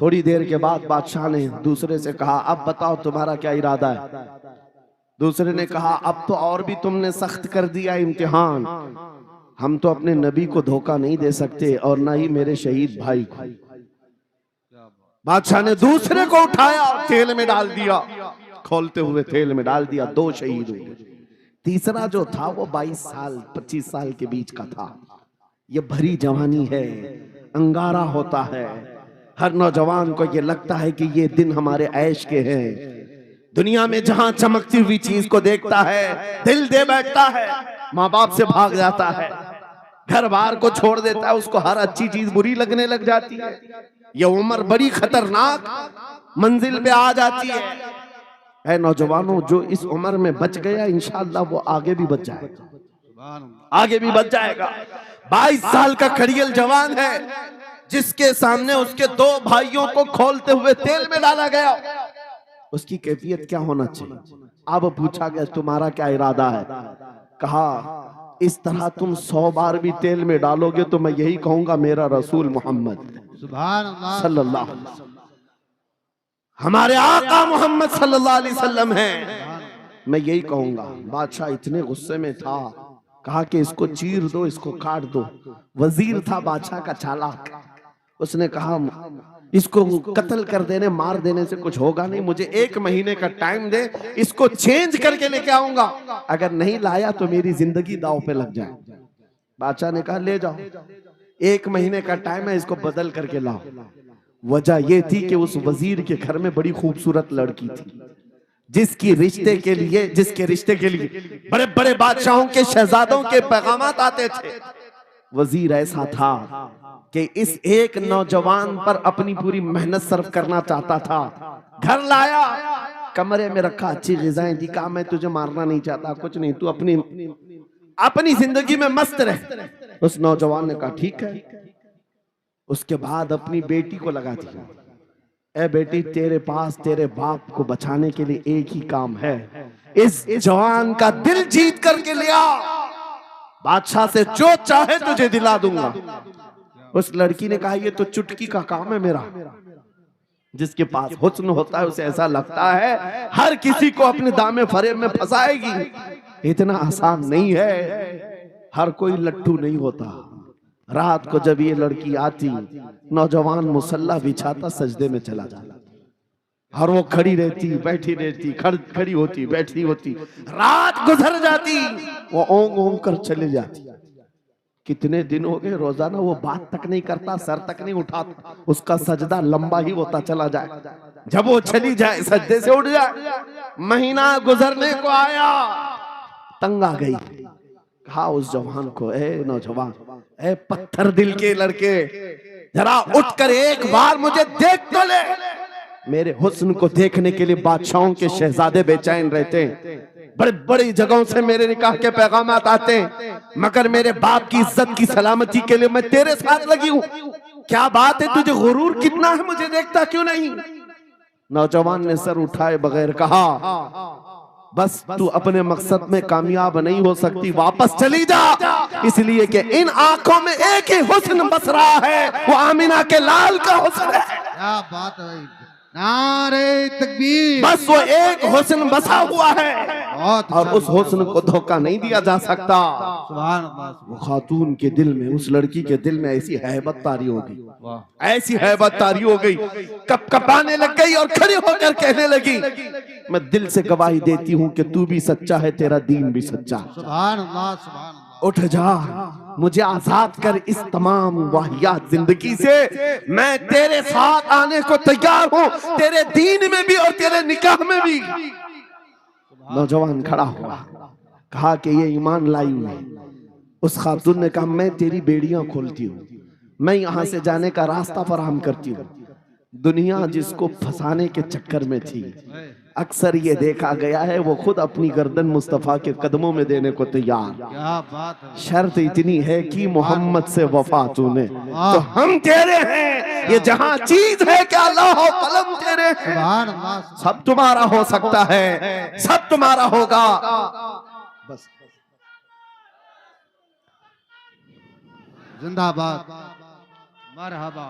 S1: थोड़ी देर के बाद बादशाह ने दूसरे से कहा अब बताओ तुम्हारा क्या इरादा है। दूसरे ने कहा अब तो और भी तुमने सख्त कर दिया इम्तिहान, हम तो अपने नबी को धोखा नहीं दे सकते और ना ही मेरे शहीद भाई को। बादशाह ने दूसरे को उठाया, तेल में डाल दिया, खोलते हुए तेल में डाल दिया। 2 शहीद हुए। तीसरा जो था वो 22 साल 25 साल के बीच का था। ये भरी जवानी है, अंगारा होता है। हर नौजवान को ये लगता है कि ये दिन हमारे ऐश के हैं। दुनिया में जहां चमकती हुई चीज को देखता है दिल दे बैठता है, माँ बाप से भाग जाता है, घर बार को छोड़ देता है, उसको हर अच्छी चीज बुरी लगने लग जाती है। ये उम्र बड़ी खतरनाक मंजिल पे आ जाती है। ऐ नौजवानों, जो इस उम्र में बच गया इंशाअल्लाह वो आगे भी बच जाएगा, आगे भी बच जाएगा। 22 साल का खड़ियल जवान है जिसके सामने उसके 2 भाइयों को खोलते हुए तेल में डाला गया। उसकी कैफियत क्या होना चाहिए। अब पूछा गया तुम्हारा क्या इरादा है। कहा इस तरह तुम 100 बार भी तेल में डालोगे तो मैं यही कहूंगा मेरा रसूल मोहम्मद सल्लल्लाहु अलैहि वसल्लम, हमारे आका मोहम्मद सल्लल्लाहु अलैहि वसल्लम है, मैं यही कहूंगा। बादशाह इतने गुस्से में था, कहा कि इसको चीर दो, इसको काट दो। वजीर था बादशाह का चालाक, उसने कहा इसको कत्ल कर देने, मार देने से कुछ होगा नहीं, मुझे 1 महीने का टाइम दे, इसको चेंज करके लेके आऊंगा, अगर नहीं लाया तो मेरी जिंदगी दांव पे लग जाए। बादशाह ने कहा ले जाओ, 1 महीने का टाइम है, इसको बदल करके लाओ। वजह यह थी कि उस वजीर के घर में बड़ी खूबसूरत लड़की थी जिसके रिश्ते के लिए बड़े बड़े बादशाहों के शहजादों के पैगामात आते थे। वजीर ऐसा था कि इस एक नौजवान पर अपनी पूरी मेहनत सर्व करना चाहता था। घर लाया, कमरे में रखा, अच्छी ग़िज़ाएं दी, कहा मैं तुझे मारना नहीं चाहता, कुछ नहीं, तू अपनी जिंदगी में मस्त रह। उस नौजवान ने कहा ठीक है। उसके बाद अपनी बेटी को लगा दिया, ए बेटी तेरे पास तेरे बाप को बचाने के लिए एक ही काम है, इस जवान का दिल जीत करके ले आ, बादशाह से जो चाहे तुझे दिला दूंगा। उस लड़की ने कहा ये तो चुटकी का काम है मेरा। जिसके पास हुस्न होता है उसे ऐसा लगता है हर किसी को अपने दामे फरेब में फंसाएगी। इतना आसान नहीं है, हर कोई लट्टू नहीं होता। रात को जब ये लड़की आती, नौजवान मुसल्ला बिछाता, सजदे में चला जाता और वो खड़ी रहती, बैठी रहती, खड़ी होती, बैठी होती, रात गुजर जाती, वो ओंग ओंग कर चले जाती। कितने दिन हो गए रोजाना वो बात तक नहीं करता, सर तक नहीं उठाता, उसका सजदा लंबा ही होता चला जाए, जब वो चली जाए सजदे से उठ जाए। महीना गुजरने को आया, तंग आ गई, कहा उस जवान को, ए नौजवान, ए पत्थर दिल के लड़के, जरा उठकर एक बार मुझे देख तो ले। मेरे हुस्न को देखने के लिए बादशाहों के शहजादे बेचैन रहते हैं, बड़े बड़ी जगहों से मेरे निकाह के पैगाम आते हैं, मगर मेरे बाप की इज्जत की सलामती के लिए मैं तेरे साथ लगी हूं। क्या बात है, तुझे गुरूर कितना है, मुझे देखता क्यों नहीं? नौजवान ने सर उठाए बगैर कहा, बस तू अपने मकसद में कामयाब नहीं हो सकती, वापस चली जा, इसलिए कि इन आंखों में एक ही हुस्न बस रहा है, वो आमिना के लाल का हुस्न है।
S2: क्या बात है भाई, नारे तकबीर।
S1: बस वो एक हुस्न बसा हुआ है और उस हुस्न को धोखा नहीं दिया जा सकता।
S2: सुभान अल्लाह।
S1: वो खातून के दिल में, उस लड़की के दिल में ऐसी हैबत तारी हो गई, ऐसी हैबत तारी हो गई, कपकपाने लग गई और खड़ी होकर कहने लगी, मैं दिल से गवाही देती हूँ कि तू भी सच्चा है, तेरा दीन भी सच्चा है।
S2: सुभान अल्लाह, सुभान अल्लाह।
S1: उठ जा, मुझे आजाद कर इस तमाम वाहियात जिंदगी से, मैं तेरे साथ आने को तैयार हूँ, तेरे दीन में भी और तेरे निकाह में भी। नौजवान खड़ा हुआ, कहा कि ये ईमान लाई हुई है। उस खातून ने कहा, मैं तेरी बेड़ियां खोलती हूँ, मैं यहाँ से जाने का रास्ता फराहम करती हूँ। दुनिया जिसको फंसाने के चक्कर में थी, अक्सर ये देखा गया है वो खुद अपनी गर्दन मुस्तफा के कदमों में देने को तैयार।
S2: क्या बात है।
S1: शर्त इतनी है कि मोहम्मद से वफा तूने, तो हम तेरे हैं, ये जहां चीज है क्या अल्लाह कलम तेरे हैं।
S2: सुभान अल्लाह।
S1: सब तुम्हारा हो सकता है, सब तुम्हारा होगा। बस
S2: जिंदाबाद, मरहबा।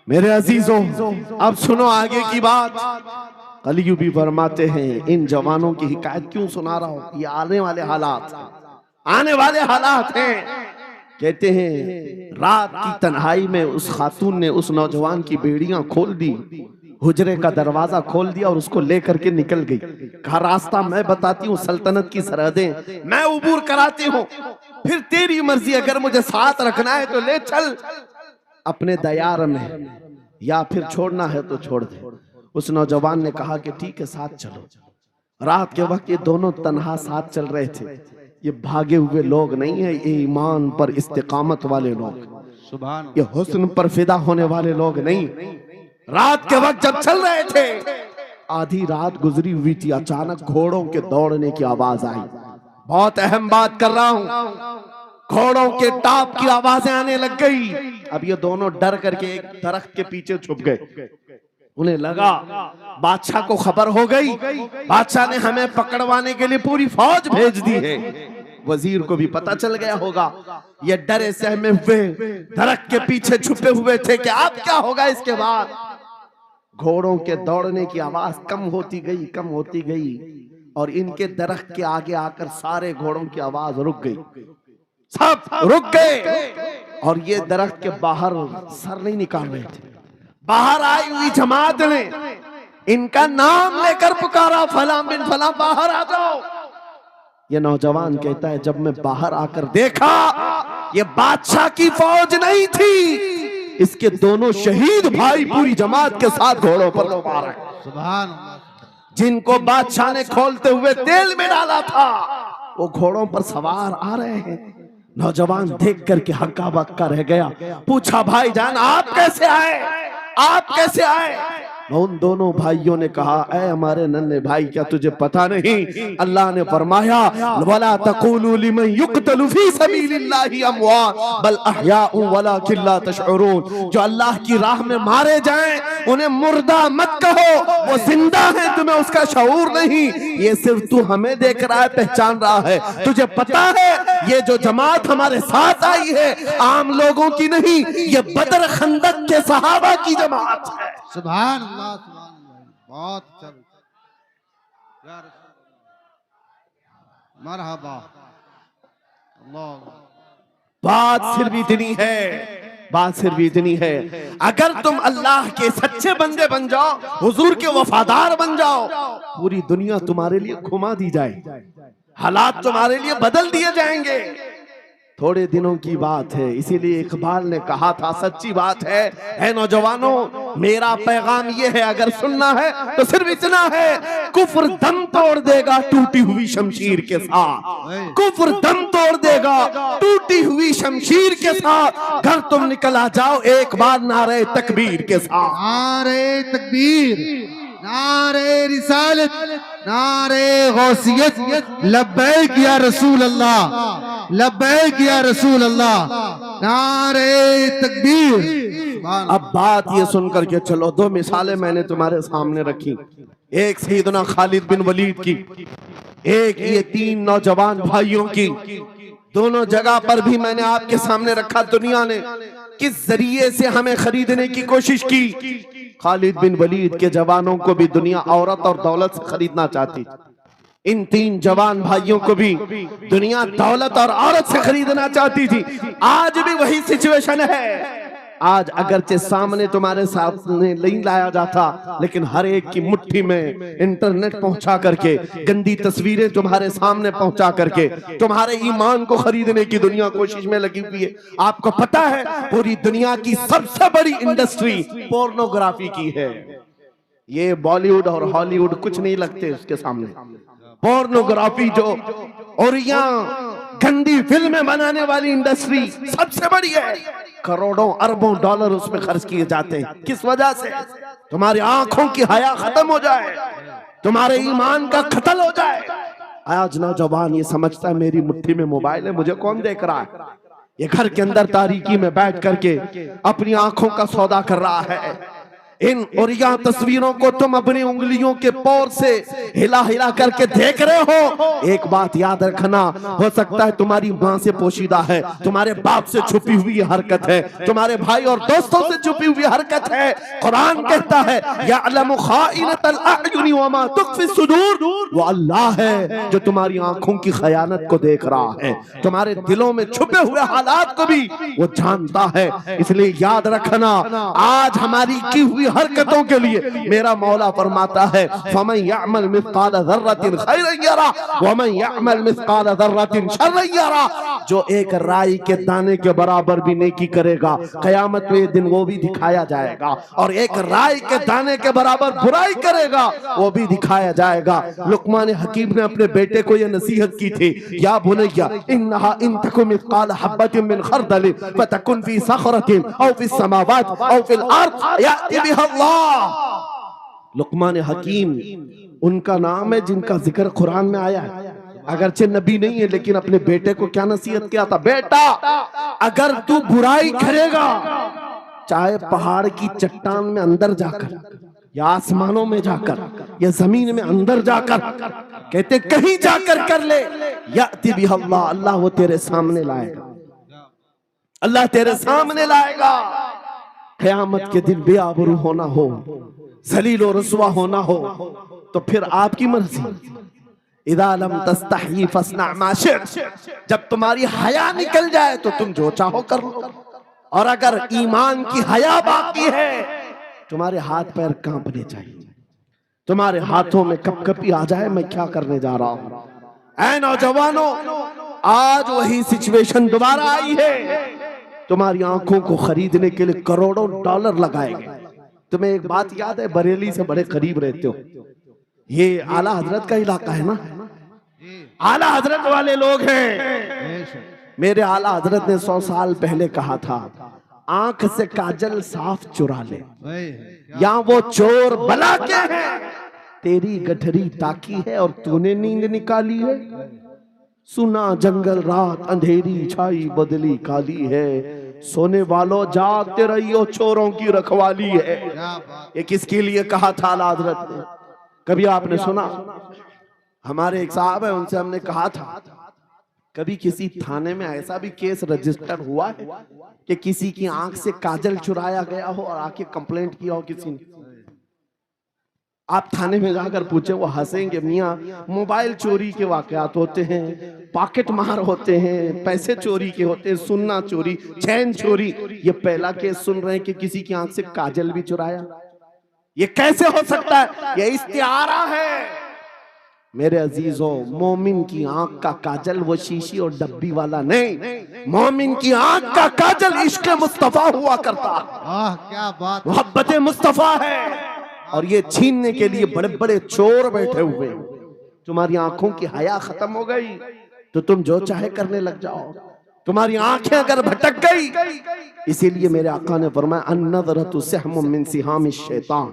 S1: मेरे अजीजों, अब सुनो आगे की बात। कलियू भी फरमाते हैं, इन जवानों की हिकायत क्यों सुना रहा हूं, ये आने वाले हालात, आने वाले हालात हैं। कहते हैं रात की तन्हाई में उस खातून ने उस नौजवान की बेड़ियां खोल दी, हुजरे का दरवाजा खोल दिया और उसको लेकर के निकल गई। कहा रास्ता मैं बताती हूँ, सल्तनत की सरहदें मैं उबूर कराती हूँ, फिर तेरी मर्जी, अगर मुझे साथ रखना है तो ले चल अपने दयार में, या फिर छोड़ना है तो छोड़ दे। उस नौजवान ने कहा कि ठीक है साथ चलो। रात के वक्त ये दोनों तन्हा साथ चल रहे थे। ये भागे हुए लोग नहीं है, ये ईमान पर इस्तिकामत वाले लोग,
S2: सुभान,
S1: ये हुस्न पर फिदा होने वाले लोग नहीं। रात के वक्त जब चल रहे थे, आधी रात गुजरी हुई थी, अचानक घोड़ों के दौड़ने की आवाज आई। बहुत अहम बात कर रहा हूं, घोड़ों के टाप की आवाजें आने लग गई। अब ये दोनों डर करके एक दरख्त के पीछे छुप गए। उन्हें लगा बादशाह को खबर हो गई, बादशाह ने हमें पकड़वाने के लिए पूरी फौज भेज दी है। वजीर को भी पता चल गया होगा। ये डरे सहमे हुए दरख्त के पीछे छुपे हुए थे कि अब क्या होगा इसके बाद। घोड़ों के दौड़ने की आवाज कम होती गई, कम होती गई, और इनके दरख्त के आगे आकर सारे घोड़ों की आवाज रुक गई, सब रुक गए। और ये दरख्त के बाहर सर नहीं निकाल रहे थे। बाहर आई हुई जमात ने इनका नाम लेकर पुकारा, फला बिन फला बाहर आ जाओ। ये नौजवान कहता है, जब मैं बाहर आकर देखा ये बादशाह की फौज नहीं थी, इसके दोनों शहीद भाई पूरी जमात के साथ घोड़ों पर सवार हैं।
S2: सुभान अल्लाह।
S1: जिनको बादशाह ने खोलते हुए तेल में डाला था, वो घोड़ों पर सवार आ रहे हैं। नौजवान देख करके हक्का बक्का रह गया। पूछा, भाईजान आप कैसे आए, आप कैसे आए? उन दोनों भाइयों ने कहा, ऐ हमारे नन्हे भाई, क्या तुझे पता नहीं अल्लाह ने फरमाया, वला तक़ूलू लिमन युक़तलु फी सबीलिल्लाहि अमवात बल अहयाउ वलाकिन ला तशउरून। जो अल्लाह की राह में मारे जाएं उन्हें मुर्दा मत कहो, वो जिंदा है, तुम्हें उसका शऊर नहीं। ये सिर्फ तू हमें देख रहा है, पहचान रहा है। तुझे पता है ये जो जमात हमारे साथ आई है आम लोगों की नहीं, ये बदर खंदक के सहाबा की जमात है।
S2: सुभान अल्लाह, सुभान अल्लाह। बहुत अच्छा, मरहबा। अल्लाह।
S1: बात सिर्फ इतनी है, बात सिर्फ इतनी है, अगर तुम अल्लाह के सच्चे बंदे बन जाओ, हुजूर के वफादार बन जाओ, पूरी दुनिया तुम्हारे लिए घुमा दी जाए, हालात तुम्हारे लिए बदल दिए जाएंगे। थोड़े दिनों की बात है, इसीलिए इकबाल ने कहा था, सच्ची बात है। ऐ नौजवानों, मेरा पैगाम ये है, अगर सुनना है तो सिर्फ इतना है, कुफ्र दम तोड़ देगा टूटी हुई शमशीर के साथ। कुफ्र दम तोड़ देगा टूटी हुई शमशीर के साथ। घर तुम निकल आ जाओ एक बार नारे तकबीर के साथ।
S2: नारे तकबीर, नारे रिसालत, नारे गौसियत, लब्बैक या रसूल अल्लाह, लब्बैक या रसूल अल्लाह, नारे तकबीर।
S1: अब बात ये सुनकर के चलो, दो मिसालें मैंने तुम्हारे सामने रखी, एक सैयदना खालिद बिन वलीद की, एक ये तीन नौजवान भाइयों की। दोनों जगह पर भी मैंने आपके सामने रखा दुनिया ने किस जरिए से हमें खरीदने की कोशिश की। खालिद बिन वलीद के जवानों को भी दुनिया औरत और दौलत से खरीदना चाहती थी। इन तीन जवान भाइयों को भी दुनिया दौलत और औरत से खरीदना चाहती थी। आज भी वही सिचुएशन है। आज अगरचे सामने तुम्हारे सामने नहीं लाया जाता, लेकिन हर एक की मुट्ठी में इंटरनेट पहुंचा करके, गंदी तस्वीरें तुम्हारे सामने पहुंचा करके तुम्हारे ईमान को खरीदने की दुनिया कोशिश में लगी हुई है। आपको पता है पूरी दुनिया की सबसे बड़ी इंडस्ट्री पोर्नोग्राफी की है। ये बॉलीवुड और हॉलीवुड कुछ नहीं लगते उसके सामने। पोर्नोग्राफी जो और यहाँ गंदी फिल्में बनाने वाली इंडस्ट्री सबसे बड़ी है। करोड़ों अरबों डॉलर उसमें खर्च किए जाते हैं। किस वजह से? तुम्हारी आंखों की हया खत्म हो जाए, तुम्हारे ईमान का कत्ल हो जाए। आज नौजवान ये समझता है मेरी मुट्ठी में मोबाइल है, मुझे कौन देख रहा है। ये घर के अंदर तारीकी में बैठ करके अपनी आंखों का सौदा कर रहा है। इन और यहाँ तस्वीरों को तुम अपनी उंगलियों के पोर से हिला हिला करके देख रहे हो। एक बात याद रखना, हो सकता है तुम्हारी माँ से पोशीदा है, तुम्हारे बाप से छुपी हुई हरकत है, तुम्हारे भाई और दोस्तों से छुपी हुई हरकत है। कुरान कहता है यअलमु खाइनतल अयुनि वमा तुख्फी सुदूर, वो अल्लाह है जो तुम्हारी आंखों की खयानत को देख रहा है, तुम्हारे दिलों में छुपे हुए हालात को भी वो जानता है। इसलिए याद रखना, आज हमारी की हुई हरकतों के लिए मेरा मौला फरमाता है फमन यअमल मिस्काल ज़र्रतिन खैरन यरा वमन यअमल मिस्काल ज़र्रतिन शर्रन यरा। जो एक राई के दाने के बराबर भी नेकी करेगा, कयामत में दिन वो भी दिखाया जाएगा, और एक राई के दाने के बराबर बुराई करेगा वो भी दिखाया जाएगा। लुकमान हकीम ने अपने बेटे को ये नसीहत की थी, या बुनय्या इन्नहा इन तकु मिस्काल हब्बतिन मिन खरदलिन फतकुन फी सखरतिन औ फी समावात औ फिल अर्द याति बिहा अल्लाह। लुकमान हकीम उनका नाम है जिनका जिक्र कुरान में आया है। अगरचे नबी नहीं है, लेकिन अपने बेटे को क्या नसीहत किया था, बेटा अगर तू बुराई करेगा, चाहे पहाड़ की चट्टान में अंदर जाकर या आसमानों में जाकर या जमीन में अंदर जाकर, कहते कहीं जाकर कर ले, याति बिहा अल्लाह, अल्लाह वो तेरे सामने लाएगा, अल्लाह तेरे सामने लाएगा। क़यामत के दिन बेआबरू होना हो, जलील और रसवा होना हो, तो फिर आपकी मर्जी। इदा लम तस्तही फस्ना मा शि'त, जब तुम्हारी हया निकल जाए तो तुम जो चाहो कर लो, और अगर ईमान की हया बाकी है, तुम्हारे हाथ पैर कांपने चाहिए, तुम्हारे हाथों में कपकपी आ जाए मैं क्या करने जा रहा हूं। ऐ नौजवानों, आज वही सिचुएशन दोबारा आई है। तुम्हारी आंखों को खरीदने के लिए करोड़ों डॉलर लगाए गए। तुम्हें एक बात याद है, बरेली से बड़े करीब रहते हो, ये आला हजरत का इलाका है ना, आला हजरत वाले लोग हैं। मेरे आला हजरत ने 100 साल पहले कहा था, आंख से काजल साफ चुरा ले, या वो चोर बला के हैं, तेरी गठरी ताकी है और तूने नींद निकाली है। सुना जंगल रात अंधेरी छाई बदली काली है, सोने वालों जागते रहियो चोरों की रखवाली है। ये किसके लिए कहा था आला हजरत ने? कभी आपने सुना? हमारे एक साहब है, उनसे हमने कहा था, कभी किसी थाने में ऐसा भी केस रजिस्टर हुआ है कि किसी की आंख से काजल चुराया गया हो और आके कंप्लेंट किया हो किसी ने? आप थाने में जाकर पूछे, वो हंसेंगे। मियाँ, मोबाइल चोरी के वाकयात होते हैं, पॉकेट मार होते हैं, पैसे चोरी के होते हैं, सुन्ना चोरी, चैन चोरी। ये पहला केस सुन रहे हैं कि किसी की आंख से काजल भी चुराया। ये कैसे हो सकता है? ये इस्तिआरा है, मेरे अजीजों, मोमिन की आंख का काजल वो शीशी और डब्बी वाला नहीं, मोमिन की आंख का काजल इश्क मुस्तफा हुआ करता।
S2: आह क्या बात,
S1: मोहब्बत मुस्तफा है। और ये छीनने के लिए बड़े बड़े चोर बैठे हुए। तुम्हारी आंखों की हया खत्म हो गई तो तुम जो चाहे करने लग जाओ। तुम्हारी आंखें अगर भटक गई, इसीलिए मेरे आका ने फरमाया अन्नज़रतु सहमुम मिन सिहामिश शैतान,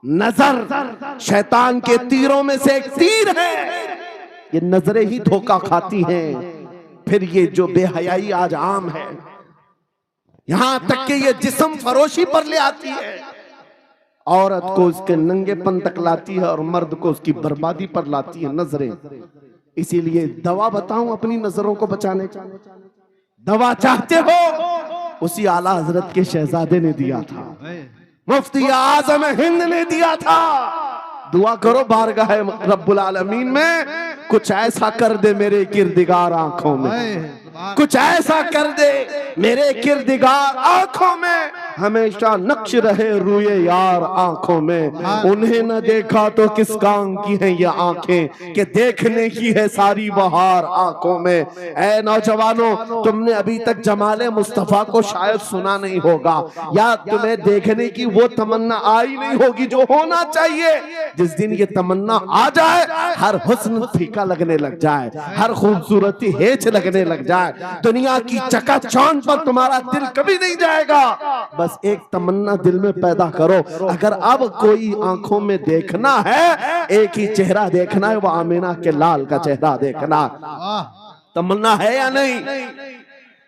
S1: नजर शैतान के तीरों में से एक तीर है। ये नजरें ही धोखा खाती हैं। फिर ये जो बेहयाई आज आम है, यहां तक कि ये जिस्म फरोशी पर ले आती है, औरत को उसके नंगेपन तक लाती है और मर्द को उसकी बर्बादी पर लाती है नजरें। इसीलिए दवा बताऊं अपनी नजरों को बचाने का, दवा चाहते हो उसी आला हजरत के शहजादे ने दिया था, मुफ्ती आजम हिंद ने दिया था। दुआ करो बारगाह रब्बुल आलमीन में कुछ ऐसा कर दे मेरे किरदिगार आंखों में, कुछ ऐसा कर दे मेरे किरदिगार आंखों में, हमेशा नक्श रहे रूए यार आंखों में। उन्हें न देखा तो किस काम की है ये आंखें कि देखने की है सारी बहार आंखों में। ऐ नौजवानों, तुमने अभी तक जमाले मुस्तफा को शायद सुना नहीं होगा, या तुम्हें देखने की वो तमन्ना आई नहीं होगी जो होना चाहिए। जिस दिन ये तमन्ना आ जाए, हर हुस्न फीका लगने लग जाए, हर खूबसूरती हेच लगने लग जाए, दुनिया की चकाचौंध पर तुम्हारा दिल कभी नहीं जाएगा। बस एक तमन्ना दिल में पैदा करो, अगर अब कोई आंखों में देखना है, एक ही चेहरा देखना है, वो आमीना के लाल का चेहरा देखना। तमन्ना है या नहीं?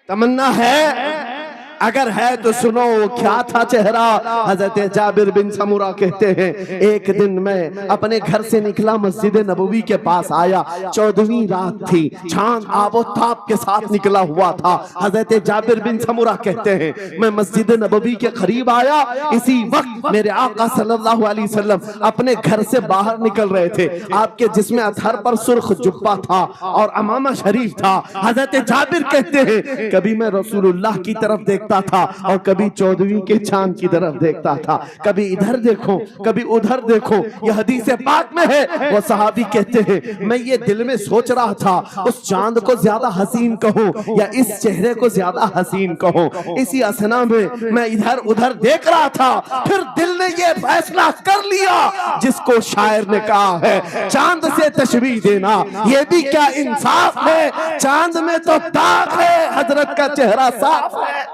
S1: तमन्ना है? अगर है तो सुनो क्या था चेहरा। हजरत जाबिर बिन समुरा कहते हैं, एक दिन मैं अपने घर से निकला, मस्जिद नबवी के पास आया, 14वीं रात थी, चांद आबोताब के साथ निकला हुआ था। हजरत जाबिर बिन समुरा कहते हैं, मैं मस्जिद नबवी के करीब आया, इसी वक्त मेरे आका सल्लल्लाहु अलैहि वसल्लम अपने घर से बाहर निकल रहे थे। आपके जिस्म अतहर पर सुर्ख जुब्बा था और अमामा शरीफ था। हजरत जाबिर कहते हैं, कभी मैं रसूलुल्लाह की तरफ देखता था और कभी 14वीं के चांद की तरफ देखता था, कभी इधर देखो कभी उधर देखो। यह हदीस पाक में है। वो सहाबी कहते हैं, मैं ये दिल में सोच रहा था, उस चांद को ज्यादा हसीन कहूं या इस चेहरे को ज्यादा हसीन कहूं। इसी असना में मैं इधर उधर देख रहा था, फिर दिल ने ये फैसला कर लिया जिसको शायर ने कहा है, चांद से तशबीह देना ये भी क्या इंसाफ है, चांद में तो दाग है, हजरत का चेहरा साफ है।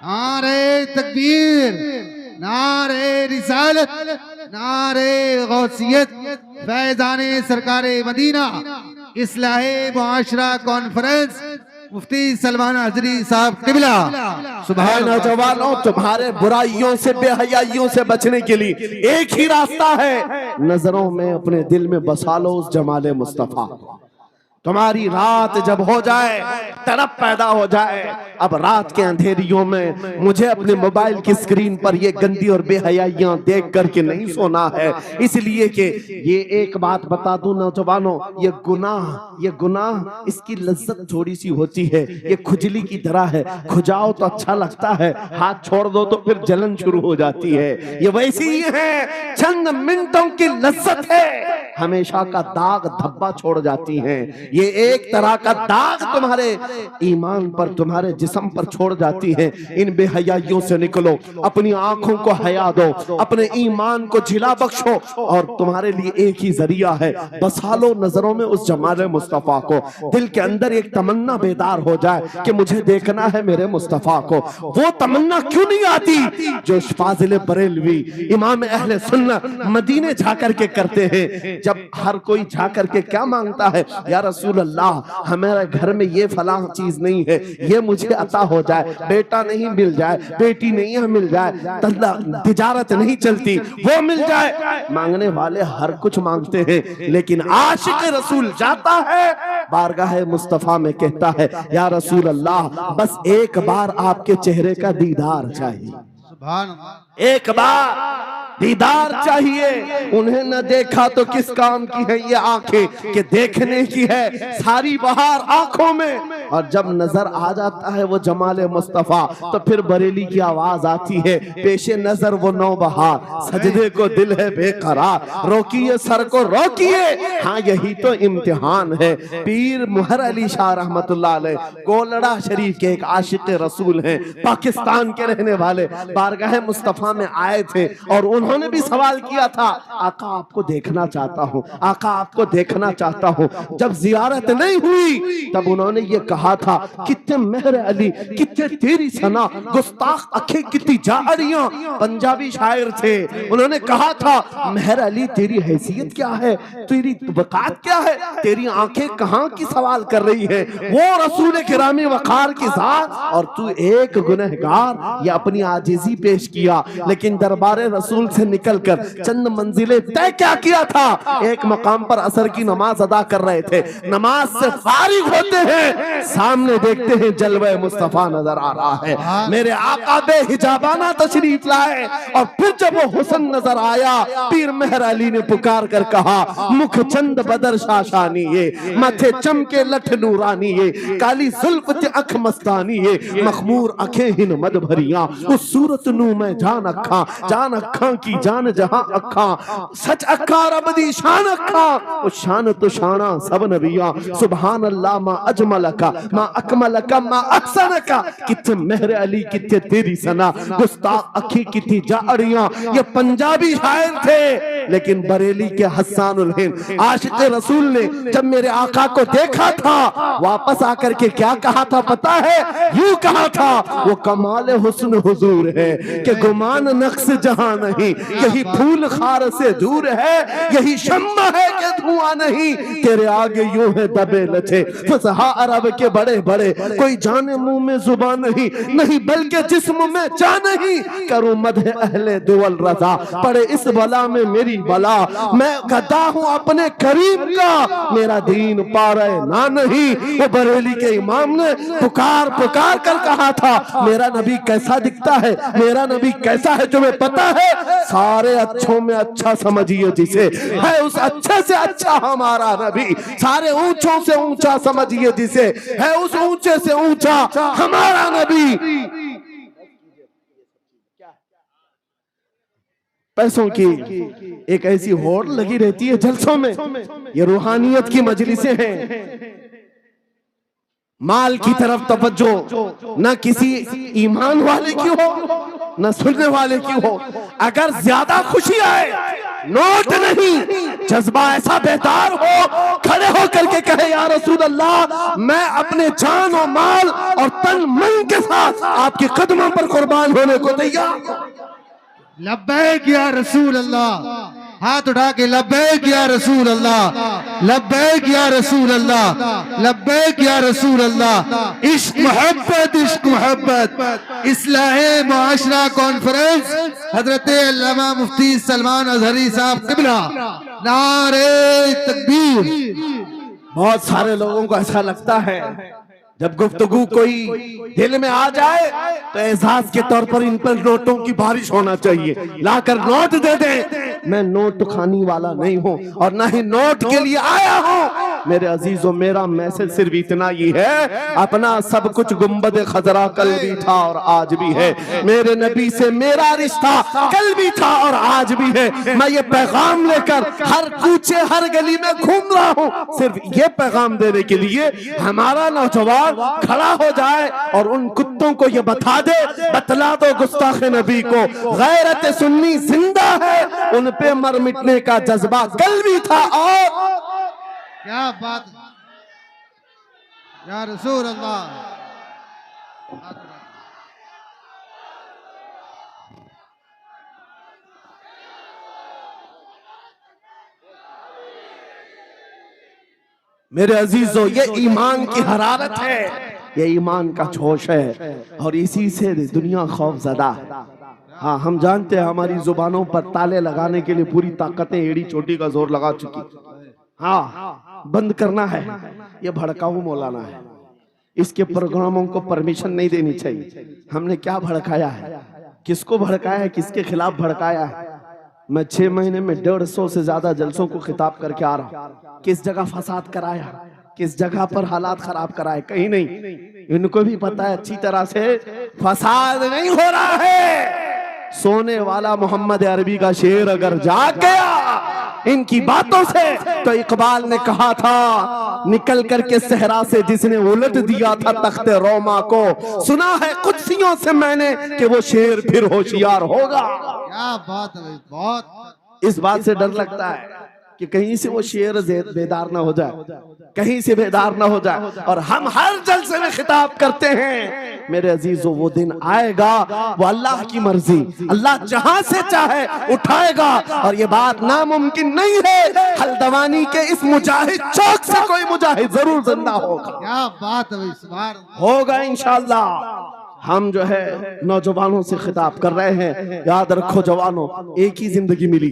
S2: नारे तकबीर, नारे रिसालत, नारे गौसियत, फैज़ाने सरकारे मदीना, इस्लाहे मुआशरा कॉन्फ्रेंस, मुफ्ती सलमान हजरी साहब किबला।
S1: सुभान नौजवानों, तुम्हारे बुराइयों से बेहयाइयों से बचने के लिए एक ही रास्ता है, नजरों में अपने दिल में बसा लो उस जमाले मुस्तफा। तुम्हारी रात जब हो जाए, तड़प पैदा हो जाए, अब रात के अंधेरियों में मुझे अपने मोबाइल की स्क्रीन पर ये गंदी और बेहयाइयां देख करके नहीं सोना है। इसलिए कि ये एक बात बता दूं नौजवानों, ये गुनाह इसकी लज्जत थोड़ी सी होती है, ये खुजली की तरह है, खुजाओ तो अच्छा लगता है, हाथ छोड़ दो तो फिर जलन शुरू हो जाती है। ये वैसी ही है, चंद मिनटों की लज्जत है, हमेशा का दाग धब्बा छोड़ जाती है। ये एक तरह का दाग तुम्हारे ईमान पर, तुम्हारे जिस्म पर छोड़ जाती है। इन बेहयाइयों से निकलो, अपनी आंखों को हया दो, अपने ईमान को झिला बख्शो, और तुम्हारे लिए एक ही जरिया है, बसा लो नजरों में उस जमाले मुस्तफा को। दिल के अंदर एक तमन्ना बेदार हो जाए कि मुझे देखना है मेरे मुस्तफा को। वो तमन्ना क्यों नहीं आती जो फाजिल बरेलवी इमाम अहले सुन्नत मदीने जाकर के करते हैं। जब हर कोई जाकर के क्या मांगता है, या रसूल अल्लाह हमारे घर में ये फलां चीज नहीं है, ये मुझे अता हो जाए, बेटा नहीं मिल जाए, बेटी नहीं है मिल जाए, तिजारत नहीं चलती वो मिल जाए। मांगने वाले हर कुछ मांगते हैं, लेकिन आशिक रसूल जाता है बारगाह मुस्तफा में, कहता है या रसूल अल्लाह बस एक बार आपके चेहरे का दीदार चाहिए,
S2: सुभान अल्लाह,
S1: एक बार दीदार चाहिए। उन्हें न देखा तो किस काम की है ये आंखें कि देखने की है सारी बहार आंखों में। और जब नजर आ जाता है वो जमाले मुस्तफा तो फिर बरेली की आवाज आती है, पेशे नजर वो नौबहार, सजदे को दिल है बेकरार, रोकिए सर को रोकिए, हाँ यही तो इम्तिहान है। पीर मुहर अली शाह रहमतुल्लाह अलैह कोलड़ा शरीफ के एक आशिक रसूल हैं, पाकिस्तान के रहने वाले, बारगाह मुस्तफा में आए थे और उन्होंने भी सवाल किया था, आका आपको देखना चाहता हूँ, आका आपको देखना चाहता हूँ। जब जियारत नहीं हुई तब उन्होंने ये कहा था, कितने मेहर अली कितने तेरी सना, गुस्ताख अखे कितनी जाड़ियां। पंजाबी शायर थे, उन्होंने कहा था मेहर अली तेरी हैसियत क्या है, तेरी वकात क्या है, तेरी आंखें कहाँ की सवाल कर रही है, वो रसूल किरामी वकार की जात और तू एक गुनहगार। ये अपनी आजिजी पेश किया, लेकिन दरबारे रसूल से निकलकर चंद मंजिलें तय क्या किया था। एक मकाम पर असर की नमाज अदा कर रहे थे, नमाज से फारिग होते हैं, सामने देखते हैं जलवे मुस्तफा नजर आ रहा है। मेरे आका बेहिजाबाना तशरीफ लाए और फिर जब वो हुस्न नजर आया, पीर मेहर अली ने पुकार कर कहा, मुख चंद बदर शाशानी ये, माथे चमके लठ नूरानी ये, काली जुल्फ ते अख मस्तानी ये, मखमूर अखे हिन मद भरिया, उस सूरत नू मैं जान अखा की जान जहां अखा, सच अखा रब दी शान अखा, उस शान तो शाना सब नबिया, सुभान अल्लाह मा अजमल का मा अकमल का मा अहसन का, कितने मेहर अली कितने तेरी सना, गुस्ताख अखी कितनी जाड़ियां। ये पंजाबी शायर थे, लेकिन बरेली के हस्सानुल हिंद आशिक रसूल ने जब मेरे आका को देखा था, वापस आकर के क्या कहा था पता है, यूं कहा था, वो कमाल हुस्न हुजूर है कि गुमान नक्श जहां नहीं, यही फूल खार से दूर है, यही शम्मा है कि धुआं नहीं, तेरे आगे यूं है दबे लचे फसहा अरब के बड़े बड़े, कोई जाने मुंह में जुबान नहीं, नहीं बल्कि जिस्म में जान नहीं, करूं मदह अहले दुवल रजा, पड़े इस बला में मेरी बला, मैं गदा हूं अपने करीब का, मेरा दीन पा रहे ना नहीं। वो बरेली के इमाम ने पुकार पुकार कर कहा था, मेरा नबी कैसा दिखता है, मेरा नबी कैसा है तुम्हें पता है, सारे अच्छों में अच्छा समझिए जिसे, है उस अच्छे से अच्छा हमारा नबी, सारे ऊंचों से ऊंचा समझिए जिसे, है उस ऊंचे से ऊंचा हमारा नबी। पैसों की एक ऐसी होड़ लगी रहती है जलसों में, ये रूहानियत की मजलिसें हैं, माल की तरफ तवज्जो न किसी ईमान वाले की हो न सुनने वाले की हो। अगर ज्यादा खुशी आए, नोट नहीं, जज्बा ऐसा बेदार हो, खड़े होकर के कहे या रसूल अल्लाह, मैं अपने जान और माल और तन मन के साथ आपके कदमों पर कुर्बान होने को तैयार।
S2: लब्बैक या रसूल अल्लाह, हाथ उठा के लब्बैक या रसूल अल्लाह, लब्बैक या रसूल अल्लाह, लब्बैक या रसूल अल्लाह। इश्क मोहब्बत, इश्क मोहब्बत। इस्लाहे मुआशरा कॉन्फ्रेंस हजरत अल्लामा मुफ्ती सलमान अजहरी साहब क़िबला, नारे तकबीर।
S1: बहुत सारे लोगों को ऐसा लगता है जब गुफ्तगू कोई दिल में आ जाए तो एहसास के तौर पर इन पर नोटों की बारिश होना चाहिए, लाकर नोट दे दे। मैं नोट खानी वाला नहीं हूं और ना ही नोट के लिए आया हूं। मेरे अजीजों, मेरा मैसेज सिर्फ इतना ही है, अपना सब कुछ गुंबद खजरा कल भी था और आज भी है, मेरे नबी से मेरा रिश्ता कल भी था और आज भी है। मैं ये पैगाम लेकर हर कूचे हर गली में घूम रहा हूं, सिर्फ ये पैगाम देने के लिए हमारा नौजवान खड़ा हो जाए और उन कुत्तों को ये बता दे, बतला दो गुस्ताख नबी को, गैरत सुन्नी जिंदा है, उन पे मर मिटने का जज्बा कल भी था। और
S2: क्या बात या रसूल अल्लाह।
S1: मेरे अजीजों, ये ईमान की हरारत है, ये ईमान का जोश है और इसी से दुनिया खौफजदा है। हाँ, हम जानते हैं हमारी जुबानों पर ताले लगाने के लिए पूरी ताकतें एड़ी चोटी का जोर लगा चुकी। हाँ, बंद करना है, ये भड़काऊ मौलाना है, इसके प्रोग्रामों को परमिशन नहीं देनी चाहिए। हमने क्या भड़काया है, किसको भड़काया है, किसके खिलाफ भड़काया है, मैं 6 महीने में 150 से ज्यादा जलसों को खिताब करके आ रहा हूं। किस जगह फसाद कराया, किस जगह पर हालात खराब कराए, कहीं नहीं। इनको भी पता है अच्छी तरह से फसाद नहीं हो रहा है। सोने वाला मोहम्मद अरबी का शेर अगर जाग गया इनकी बातों से, तो इकबाल ने कहा था निकल करके सहरा से जिसने उलट दिया था तख्ते रोमा को, सुना है कुदसियों से मैंने कि वो शेर फिर होशियार होगा।
S2: क्या बात है, बहुत।
S1: इस बात से डर लगता है कि कहीं से वो शेर बेदार ना हो जाए, कहीं से बेदार ना हो जाए। और हम हर जलसे में खिताब करते हैं मेरे अजीजों, वो दिन आएगा, वो अल्लाह की मर्जी, अल्लाह जहां से चाहे उठाएगा। और ये बात नामुमकिन नहीं है, हल्द्वानी के इस मुजाहिद चौक से कोई मुजाहिद जरूर जिंदा होगा।
S2: क्या बात है, इस बार
S1: होगा इंशाअल्लाह। हम जो है नौजवानों से खिताब कर रहे हैं, याद रखो जवानों, एक ही जिंदगी मिली,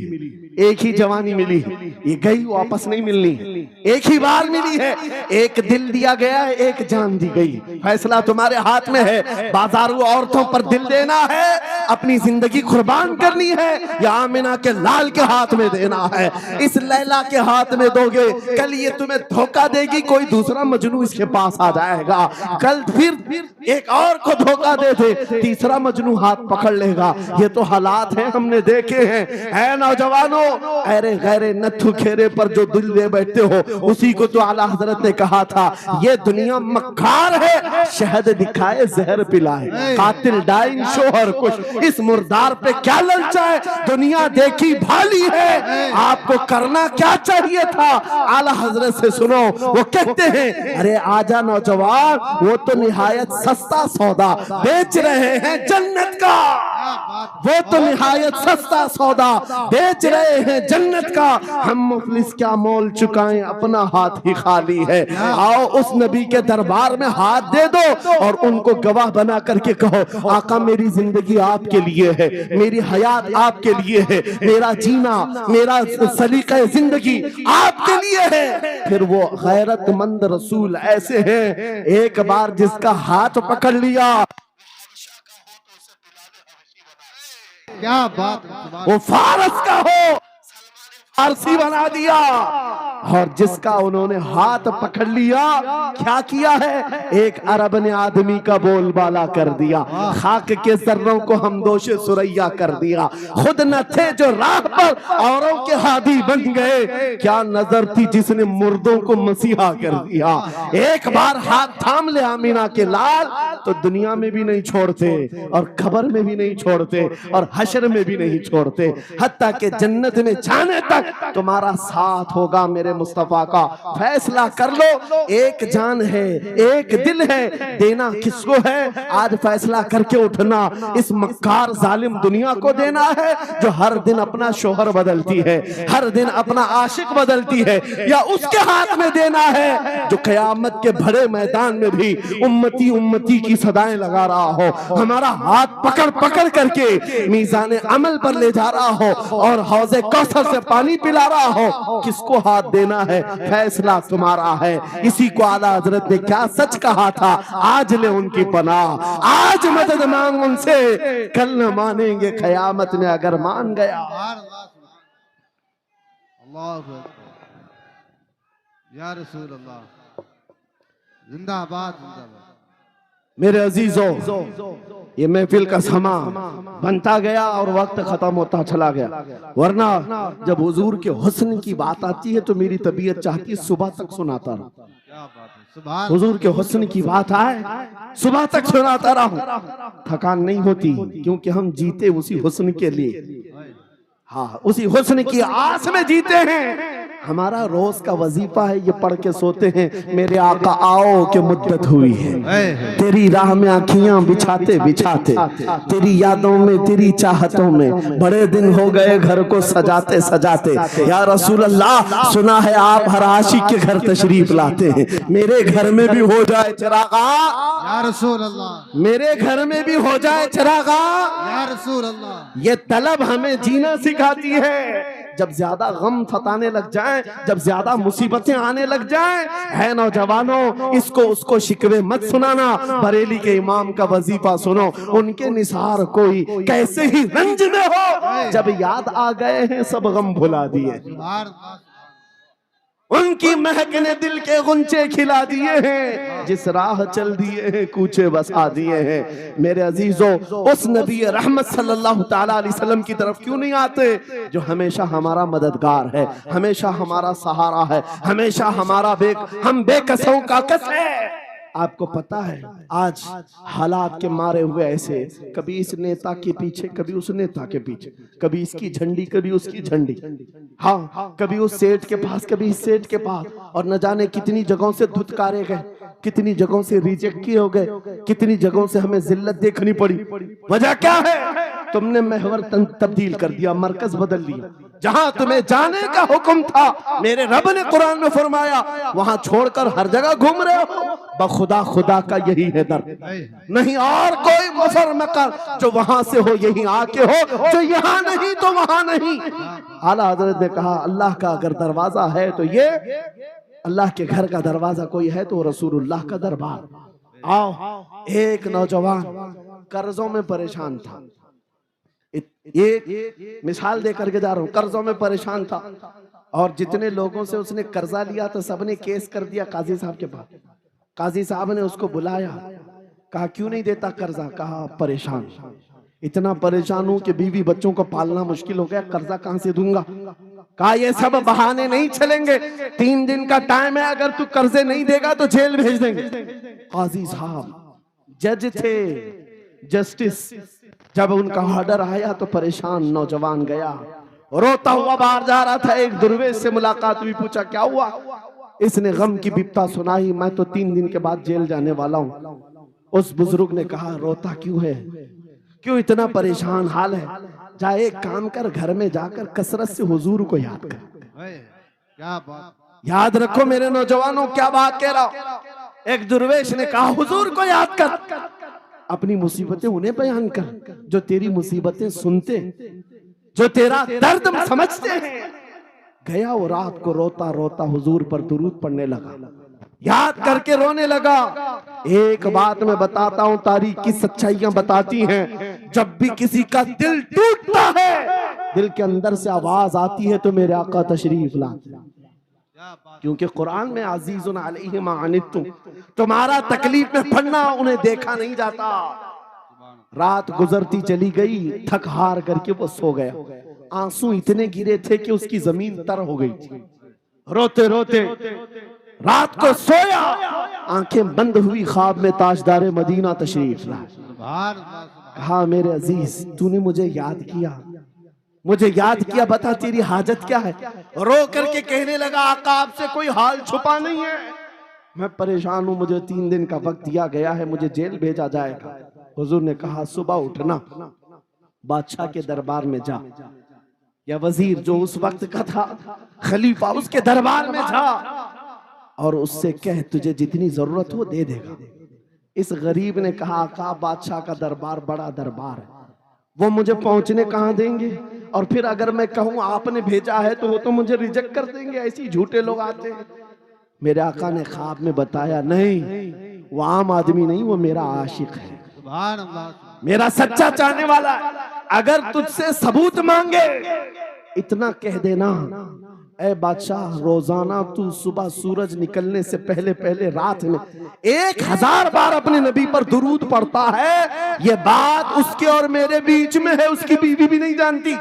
S1: एक ही जवानी मिली, ये गई वापस नहीं मिलनी, एक ही बार मिली है। एक दिल दिया गया है, एक जान दी गई। फैसला तुम्हारे हाथ में है। बाजारू औरतों पर दिल देना है, अपनी जिंदगी कुर्बान करनी है, या आमिना के लाल के हाथ में देना है। इस लैला के हाथ में दोगे, कल ये तुम्हें धोखा देगी, कोई दूसरा मजनू इसके पास आ जाएगा। कल फिर एक और को धोखा दे दे, तीसरा मजनू हाथ पकड़ लेगा। ये तो हालात हैं, हमने देखे हैं। ऐ नौजवानों, अरे गैरे नथु खेरे पर जो दिल दे बैठते हो, उसी को तो आला हजरत ने कहा था, ये दुनिया मक्कार है, शहद दिखाए जहर पिलाए, कातिल डाइन शोहर कुछ, इस मुर्दार पे क्या ललचाए, दुनिया देखी भाली है, आपको करना क्या चाहिए था। आला हजरत से सुनो, वो कहते हैं, अरे आजा नौजवान, वो तो निहायत सस्ता सौदा बेच रहे हैं जन्नत का, वो तो निहायत सस्ता सौदा बेच रहे हैं जन्नत का। हम मुफलिस क्या मोल चुकाएं, अपना हाथ ही खाली है। आओ उस नबी के दरबार में हाथ दे दो और उनको गवाह बना करके कहो, आका मेरी जिंदगी आपके लिए है, मेरी हयात आपके लिए है, मेरा जीना, मेरा सलीका जिंदगी आपके लिए है। फिर वो गैरतमंद रसूल ऐसे हैं, एक बार जिसका हाथ पकड़ लिया,
S2: क्या बात है,
S1: वो फारस का हो फारसी बना दिया। और जिसका उन्होंने हाथ पकड़ लिया, क्या किया है, एक अरब ने आदमी का बोलबाला कर दिया, खाक के जर्रों को हमदोशे सुरैया कर दिया। खुद न थे जो राह पर औरों के हादी बन गए, क्या नजर थी जिसने मुर्दों को मसीहा कर दिया। एक बार हाथ थाम ले आमीना के लाल, तो दुनिया में भी नहीं छोड़ते और खबर में भी नहीं छोड़ते और हशर में भी नहीं छोड़ते, हत्ता के जन्नत में जाने तक तुम्हारा साथ होगा। मेरे मुस्तफा का फैसला कर लो, एक जान है, एक दिल है, देना किसको है, आज फैसला करके उठना। इस मक्कार जालिम दुनिया को देना है, जो हर दिन अपना शोहर बदलती है, हर दिन अपना आशिक बदलती है, या उसके हाथ में देना है जो कयामत के भरे मैदान में भी उम्मती उम्मती की सदाएं लगा रहा हो, हमारा हाथ पकड़ पकड़ करके मीज़ान अमल पर ले जा रहा हो और हौज़े कौसर से पानी पिला रहा हो। किसको हाथ देना है, फैसला तुम्हारा है। इसी को आला हजरत ने क्या सच कहा था, आज ले उनकी पनाह, आज मदद मांग उनसे, कल न मानेंगे कयामत में अगर मान गया।
S2: अल्लाह या रसूल अल्लाह, जिंदाबाद जिंदाबाद।
S1: मेरे अजीजों, ये महफिल का समा बनता गया और वक्त खत्म होता चला गया, वरना जब हुजूर के हुस्न की बात आती है तो मेरी तबीयत चाहती है सुबह तक सुनाता रहूं।
S2: क्या बात है, सुभान
S1: हुजूर के हुस्न की बात आए, सुबह तक सुनाता रहूं, थकान नहीं होती, क्योंकि हम जीते उसी हुस्न के लिए, हाँ उसी हुस्न की आस में जीते हैं। हमारा रोज का वजीफा है, ये पढ़ के सोते हैं, मेरे आका आओ कि मुद्दत हुई है, तेरी राह में आँखियां बिछाते बिछाते, तेरी यादों में, तेरी चाहतों में, बड़े दिन हो गए घर को सजाते सजाते। या रसूल अल्लाह, सुना है आप हर आशिक के घर तशरीफ लाते हैं, मेरे घर में भी हो जाए चिरागा,
S2: या रसूल अल्लाह,
S1: मेरे घर में भी हो जाए चिरागा।
S2: या रसूल अल्लाह,
S1: ये तलब हमें जीना सिखाती है। जब ज्यादा गम सताने लग जाए, जब ज्यादा मुसीबतें आने लग जाए, है नौजवानों, इसको उसको शिकवे मत सुनाना, बरेली के इमाम का वजीफा सुनो। उनके निसार कोई कैसे ही रंज में हो, जब याद आ गए हैं सब गम भुला दिए। उनकी महक ने दिल के गुंचे खिला दिए हैं, जिस राह चल दिए हैं कूचे बसा दिए हैं। मेरे अजीजों, उस नबी रहमत सल्लल्लाहु ताला अलैहि वसल्लम की तरफ क्यों नहीं आते, जो हमेशा हमारा मददगार है, हमेशा हमारा सहारा है, हमेशा हमारा हम बेकसों का कस है। आपको पता है आज हालात के मारे हुए ऐसे, कभी इस नेता के पीछे, कभी उस नेता के पीछे, कभी इसकी झंडी, कभी उसकी झंडी, हाँ, कभी उस सेठ के पास, कभी इस सेठ के पास, और न जाने कितनी जगहों से धुतकारे गए, कितनी जगहों से रिजेक्ट किए हो गए, कितनी जगहों से हमें जिल्लत देखनी पड़ी। वजह क्या है? तुमने महवर तब्दील कर दिया, मरकज बदल लिया। जहां तुम्हें जाने का हुक्म था, मेरे रब ने कुरान में फरमाया, वहां छोड़कर हर जगह घूम रहे हो। बखुदा खुदा का यही है दर, नहीं और कोई मुफर मकर, जो वहां से हो यही आके हो, जो यहाँ नहीं तो वहां नहीं। आला हजरत ने कहा, अल्लाह का अगर दरवाजा है तो ये अल्लाह के घर का दरवाजा कोई है तो रसूलुल्लाह का दरबार। आओ, एक नौजवान कर्जों में परेशान था, एक मिसाल दे करके जा रहा हूं, कर्जों में परेशान था, और जितने लोगों से उसने कर्जा लिया था सबने केस कर दिया काजी साहब के पास। काजी साहब ने उसको बुलाया, कहा क्यों नहीं देता कर्जा? कहा परेशान, इतना परेशान हूं कि बीवी बच्चों को पालना मुश्किल हो गया, कर्जा कहां से दूंगा? कहा ये सब बहाने नहीं चलेंगे, 3 दिन का टाइम है, अगर तू कर्जे नहीं देगा तो जेल भेज देंगे। काजी साहब जज थे, जस्टिस, जब उनका ऑर्डर आया तो परेशान नौजवान गया, रोता हुआ बाहर जा रहा था। एक दुर्वेश से मुलाकात हुई, पूछा क्या हुआ? इसने गम की बिपता सुनाई, मैं तो 3 दिन के बाद जेल जाने वाला हूँ। उस बुजुर्ग ने कहा, रोता क्यों है, क्यों इतना परेशान हाल है? जा एक काम कर, घर में जाकर कसरत से हुजूर को याद कर।
S2: क्या बात,
S1: याद रखो मेरे नौजवानों, क्या बात कह रहा हूं। एक दुर्वेश ने कहा, हुजूर को याद कर, अपनी मुसीबतें उन्हें बयान कर जो तेरी मुसीबतें सुनते, जो तेरा दर्द समझते हैं। गया वो रात को रोता रोता हुजूर पर दुरूद पढ़ने लगा, याद करके रोने लगा। एक बात मैं बताता हूं, तारीख की सच्चाइयां बताती हैं, जब भी किसी का दिल टूटता है, दिल के अंदर से आवाज आती है तो मेरे आका तशरीफ लाते हैं। क्योंकि कुरान में अजीजुन अलैहि मा अनित्तुम, तुम्हारा तकलीफ में पड़ना उन्हें देखा नहीं जाता। रात गुजरती चली गई, थक हार करके वो सो गया। आंसू इतने गिरे थे कि उसकी जमीन तर हो गई थी। रोते रोते रात को सोया, आंखें बंद हुई, ख्वाब में ताजदार मदीना तशरीफ लाए। कहा मेरे अजीज, तूने मुझे याद किया, मुझे याद किया, बता तेरी हाजत क्या है? रो करके कहने लगा, आका आपसे कोई हाल छुपा नहीं है, मैं परेशान हूं, मुझे 3 दिन का वक्त दिया गया है, मुझे जेल भेजा जाएगा। हुजूर ने कहा, सुबह उठना, बादशाह के दरबार में जा, या वजीर जो उस वक्त का था, खलीफा, उसके दरबार में जा और उससे कह तुझे जितनी जरूरत हो दे देगा। इस गरीब ने कहा, आका बादशाह का दरबार बड़ा दरबार है, वो मुझे पहुंचने कहां देंगे, और फिर अगर मैं कहूं आपने भेजा है तो वो तो मुझे रिजेक्ट कर देंगे, ऐसे झूठे लोग आते हैं। मेरे आका ने ख्वाब में बताया, नहीं वो आम आदमी नहीं, वो मेरा आशिक है, मेरा सच्चा चाहने वाला है। अगर तुझसे सबूत मांगे इतना कह देना, ऐ बादशाह, रोजाना तू सुबह सूरज निकलने से पहले पहले रात में 1000 बार अपने नबी पर दुरूद पढ़ता है, ये बात उसके और मेरे बीच में है, उसकी बीवी भी नहीं जानती।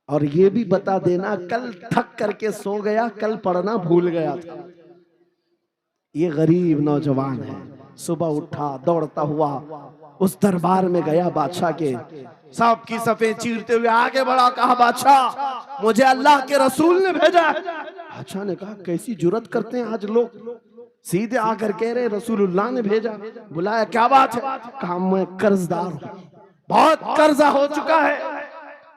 S1: और ये भी बता देना, कल थक करके सो गया, कल पढ़ना भूल गया था। ये गरीब नौजवान है, सुबह उठा, दौड़ता हुआ उस दरबार में गया, बादशाह के सब की सफेद चीरते हुए आगे बढ़ा, कहा बादशाह मुझे अल्लाह के रसूल ने भेजा है। बादशाह ने कहा, कैसी जुर्रत करते हैं आज लोग, सीधे आकर कह रहे रसूलुल्लाह ने भेजा। बुलाया, क्या बात है? कहा मैं कर्जदार हूं, बहुत कर्जा हो चुका है,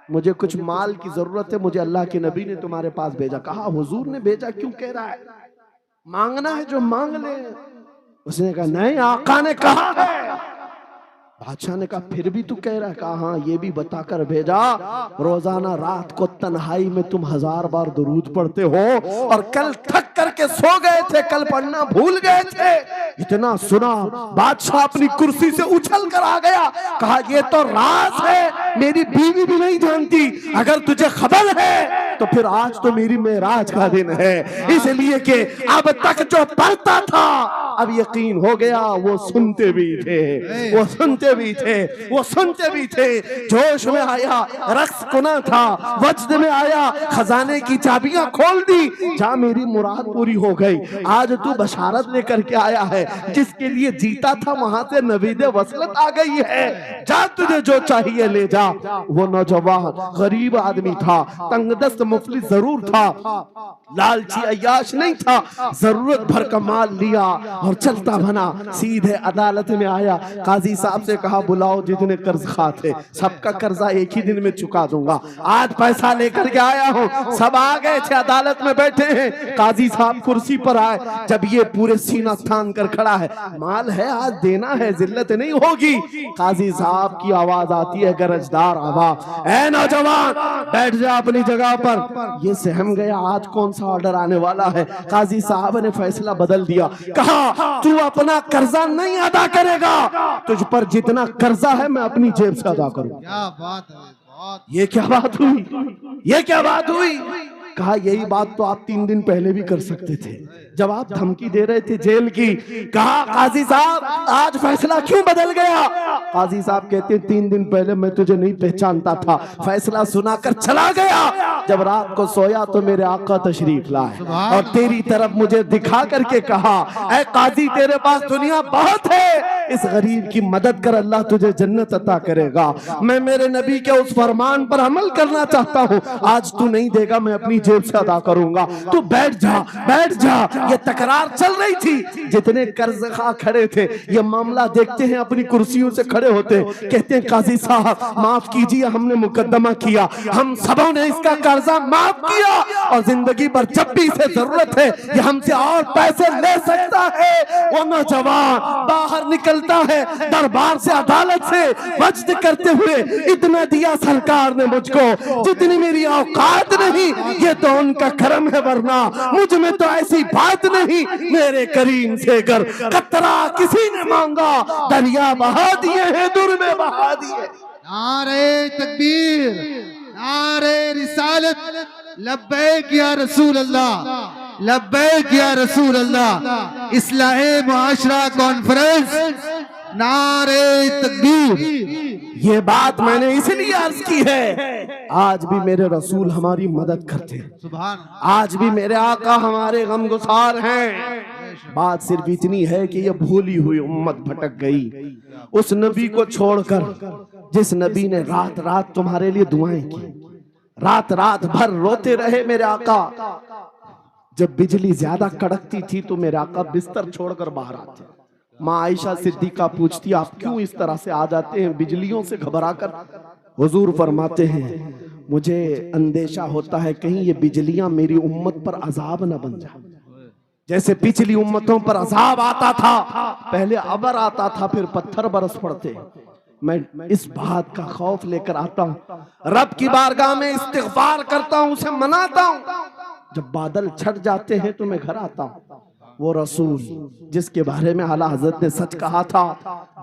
S1: मुझे कुछ माल की जरूरत है, मुझे अल्लाह के नबी ने तुम्हारे पास भेजा। कहा हुजूर ने भेजा, क्यों कह रहा है, मांगना है जो मांग ले। उसने कहा नहीं, आका ने कहा है। बादशाह ने कहा फिर भी तू कह रहा है? कहा हाँ, ये भी बताकर भेजा रोजाना रात को तन्हाई में तुम 1000 बार दुरूद पढ़ते हो और कल थक करके सो गए थे, कल पढ़ना भूल गए थे। इतना सुना बादशाह अपनी कुर्सी से उछल कर आ गया, कहा ये तो राज है, मेरी बीवी भी नहीं जानती, अगर तुझे खबर है तो फिर आज तो मेरी मेराज का दिन है, इसलिए कि अब तक जो पढ़ता था अब यकीन हो गया वो सुनते भी थे, वो सुनते भी थे, वो सुनते भी थे। जोश में आया, रक्स कुना था, वज्द में आया, खजाने की चाबियां खोल दी, जा मेरी मुराद पूरी हो गई। आज तू बशारत लेकर के आया है, जिसके लिए जीता था वहां से नवीद वसलत आ गई है, जा तुझे जो चाहिए ले जा। वो नौजवान गरीब आदमी था, तंगदस्त मुफलिस जरूर था, लालची अय्याश नहीं था, जरूरत भर का माल लिया और चलता बना, सीधे अदालत में आया। काजी साहब से कहा बुलाओ जितने कर्ज खा थे, सबका कर्जा एक ही दिन में चुका दूंगा, आज पैसा लेकर के आया हूँ। सब आ गए थे, अदालत में बैठे हैं। काजी साहब कुर्सी पर आए, जब ये पूरे सीना थान कर खड़ा है, माल है आज देना है, जिल्लत नहीं होगी। काजी साहब की आवाज आती है, गरजदार आवाज, ऐ नौजवान बैठ जा अपनी जगह पर। ये सहम गया, आज कौन सा ऑर्डर आने वाला है। काजी साहब ने फैसला बदल दिया, कहा तू अपना कर्जा नहीं अदा करेगा, तुझ पर जितना कर्जा है मैं अपनी जेब से अदा करूं।
S2: क्या बात है,
S1: ये क्या बात हुई, ये क्या बात हुई? कहा यही बात तो आप 3 दिन पहले भी कर सकते थे, जब आप धमकी दे रहे थे जेल की। कहा काजी साहब आज फैसला क्यों बदल गया? काजी साहब कहते 3 दिन पहले मैं तुझे नहीं पहचानता था, फैसला सुनाकर चला गया, जब रात को सोया तो मेरे आका तशरीफ लाए और तेरी तरफ मुझे दिखा करके कहा, ऐ काजी तेरे पास दुनिया बहुत है, इस गरीब की मदद कर, अल्लाह तुझे जन्नत अता करेगा। मैं मेरे नबी के उस फरमान पर अमल करना चाहता हूँ, आज तू नहीं देगा मैं अपनी जेब से अदा करूंगा, तू बैठ जा, बैठ जा। ये तकरार चल रही थी, जितने कर्ज खा खड़े थे ये मामला देखते हैं, अपनी कुर्सियों से खड़े होते, कहते हैं काजी साहब माफ कीजिए, हमने मुकदमा किया, हम सबों ने इसका कर्जा माफ किया और जिंदगी भर जब भी इसे जरूरत है ये हमसे और पैसे ले सकता है। वो नौजवान बाहर निकलता है दरबार से, अदालत से, वज्द करते हुए, इतना दिया सरकार ने मुझको जितनी मेरी औकात नहीं, ये तो उनका करम है, वरना मुझ में तो ऐसी बात नहीं। मेरे करीम से कर कतरा किसी ने मांगा, दरिया बहा दिए हैं, दूर में बहा दिए।
S2: नारे तकबीर, नारे रिसालत, लब्बैक या रसूल अल्लाह, लब्बैक या रसूल अल्लाह। इस्लाहे मुआशरा कॉन्फ्रेंस, नारे तकबीर।
S1: ये बात मैंने इसलिए अर्ज की है, आज भी मेरे रसूल हमारी मदद करते हैं,
S2: सुभान,
S1: आज भी मेरे आका हमारे गमगुसार हैं। बात सिर्फ इतनी है कि ये भूली हुई उम्मत भटक गई उस नबी को छोड़कर, जिस नबी ने रात रात तुम्हारे लिए दुआएं की, रात रात भर रोते रहे मेरे आका। जब बिजली ज्यादा कड़कती थी तो मेरे आका बिस्तर छोड़कर बाहर आते। माँ आयशा सिद्दीका पूछती आप क्यों इस तरह से आ जाते हैं बिजलियों से घबराकर? हुजूर फरमाते हैं मुझे अंदेशा होता है कहीं ये बिजलियां मेरी उम्मत पर अजाब न बन जाए, जैसे पिछली उम्मतों पर अजाब आता था, पहले अबर आता था फिर पत्थर बरस पड़ते। मैं इस बात का खौफ लेकर आता हूँ, रब की बारगाह में इस्तिग़फार करता हूँ, उसे मनाता हूँ। जब बादल छट जाते हैं तो मैं घर आता हूँ। वो रसूल जिसके बारे में आला हजरत ने सच कहा था,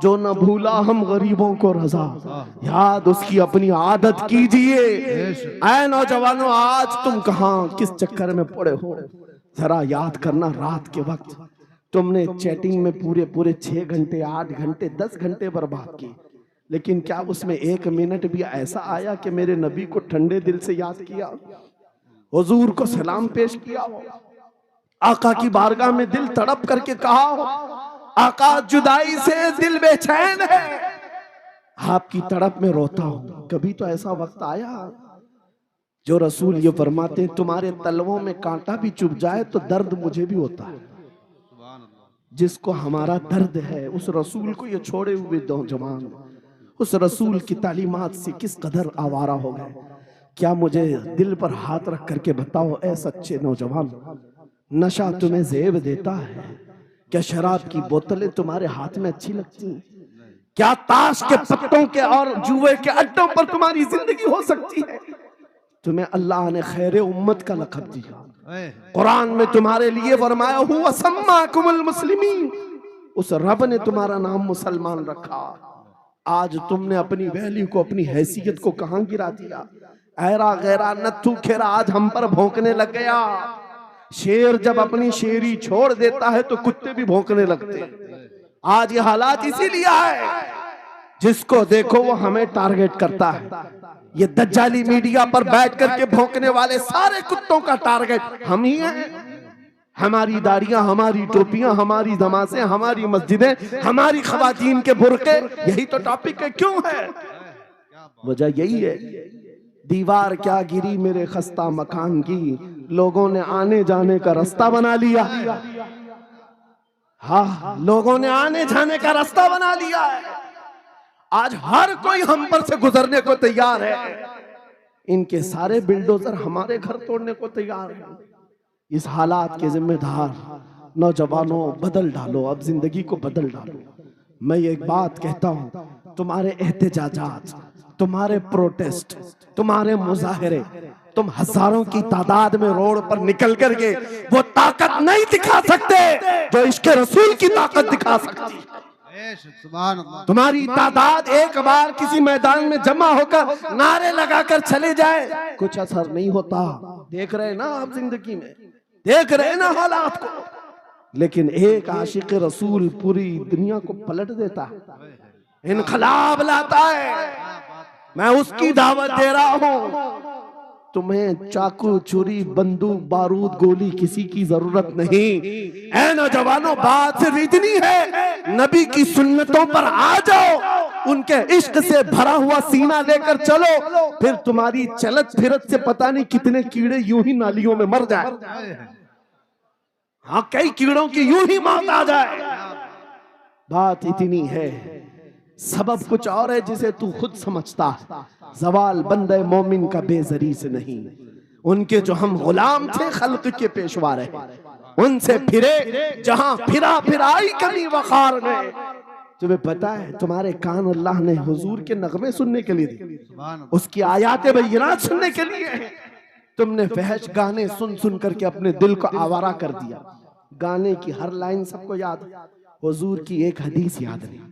S1: जो न भूला हम गरीबों को रजा, याद उसकी अपनी आदत कीजिए। ऐ नौजवानों आज तुम कहाँ किस चक्कर में पड़े हो, जरा याद करना। रात के वक्त तुमने चैटिंग में पूरे पूरे 6 घंटे 8 घंटे 10 घंटे बर्बाद किए, लेकिन क्या उसमें 1 मिनट भी ऐसा आया कि मेरे नबी को ठंडे दिल से याद किया, हुजूर को सलाम पेश किया हो, आका की बारगाह में दिल तड़प करके कहा हो, आका जुदाई से दिल बेचैन है, आपकी तड़प में रोता हूं। कभी तो ऐसा वक्त आया जो रसूल ये फरमाते हैं तुम्हारे तलवों में कांटा भी चुभ जाए तो दर्द मुझे भी होता है। जिसको हमारा दर्द है उस रसूल को ये छोड़े हुए नौजवान उस रसूल की तालीमात से किस कदर आवारा हो गए। क्या मुझे दिल पर हाथ रख करके बताओ ऐ सच्चे नौजवान, नशा तुम्हें जेब देता है क्या? शराब की बोतलें तुम्हारे हाथ में अच्छी लगती हैं क्या ताश के पत्तों के और जुए के अड्डों पर तुम्हारी जिंदगी हो सकती है? तुम्हें अल्लाह ने खैर उम्मत का लक़ब दिया। कुरान में तुम्हारे लिए फरमाया हुआ सम्माकुमुल मुस्लिमीन, उस रब ने तुम्हारा नाम मुसलमान रखा। आज तुमने अपनी वैल्यू को, अपनी हैसियत को कहां गिरा दिया? ऐरा गैरा नत्थू खेरा आज हम पर भौंकने लग गया। शेर जब अपनी शेरी छोड़ देता है तो कुत्ते भी भौंकने लगते हैं। आज ये हालात इसीलिए है, जिसको देखो वो हमें टारगेट करता है। ये दज्जाली मीडिया पर बैठ करके भौंकने वाले सारे कुत्तों का टारगेट हम ही हैं। हमारी दाढ़ियां, हमारी टोपियां, हमारी नमाज़ें, हमारी मस्जिदें, हमारी खवातीन के बुर्के, यही तो टॉपिक है। क्यों है? वजह यही है, दीवार क्या गिरी मेरे खस्ता मकान की, लोगों ने आने जाने का रास्ता बना लिया। हाँ, लोगों ने आने जाने का रास्ता बना लिया है। आज हर कोई हम पर से गुजरने को तैयार है। इनके सारे बिल्डोजर हमारे घर तोड़ने को तैयार है। इस हालात के जिम्मेदार नौजवानों, बदल डालो, अब जिंदगी को बदल डालो। मैं एक बात कहता हूं, तुम्हारे एहतजाजात, तुम्हारे प्रोटेस्ट, तुम्हारे मुजाहरे, तुम हजारों की तादाद में रोड पर निकल करके वो ताकत नहीं दिखा सकते जो इश्क़ रसूल की ताकत दिखा सकती। तुम्हारी तादाद एक बार किसी मैदान में जमा होकर नारे लगाकर चले जाए, कुछ असर नहीं होता। देख रहे ना आप जिंदगी में, देख रहे ना हालात को। लेकिन एक आशिक रसूल पूरी दुनिया को पलट देता है, इनकलाब लाता है। मैं उसकी दावत दे रहा हूं। तुम्हें चाकू, छुरी, बंदूक, बारूद, गोली किसी की जरूरत नहीं। ऐ नौजवानों, बात सिर्फ इतनी है, नबी की सुन्नतों पर आ जाओ, उनके इश्क से भरा हुआ सीना लेकर चलो, फिर तुम्हारी चलत फिरत से पता नहीं कितने कीड़े यूं ही नालियों में मर जाए। हाँ, कई कीड़ों की यूं ही मौत आ जाए। बात इतनी है, सबब कुछ और है जिसे तू खुद समझता है। जवाल बंदे मोमिन का बेजरी से नहीं, उनके जो हम गुलाम थे खल्क के पेशवा रहे, उनसे फिरे जहां फिरा फिराई कमी वखार में। तुम्हें पता है, तुम्हारे कान अल्लाह ने हुजूर के नगमे सुनने के लिए दिए, उसकी आयाते बय्यिनात सुनने के लिए। तुमने फहश गाने सुन सुन करके अपने दिल को आवारा कर दिया। गाने की हर लाइन सबको याद, हुजूर की एक हदीस याद नहीं।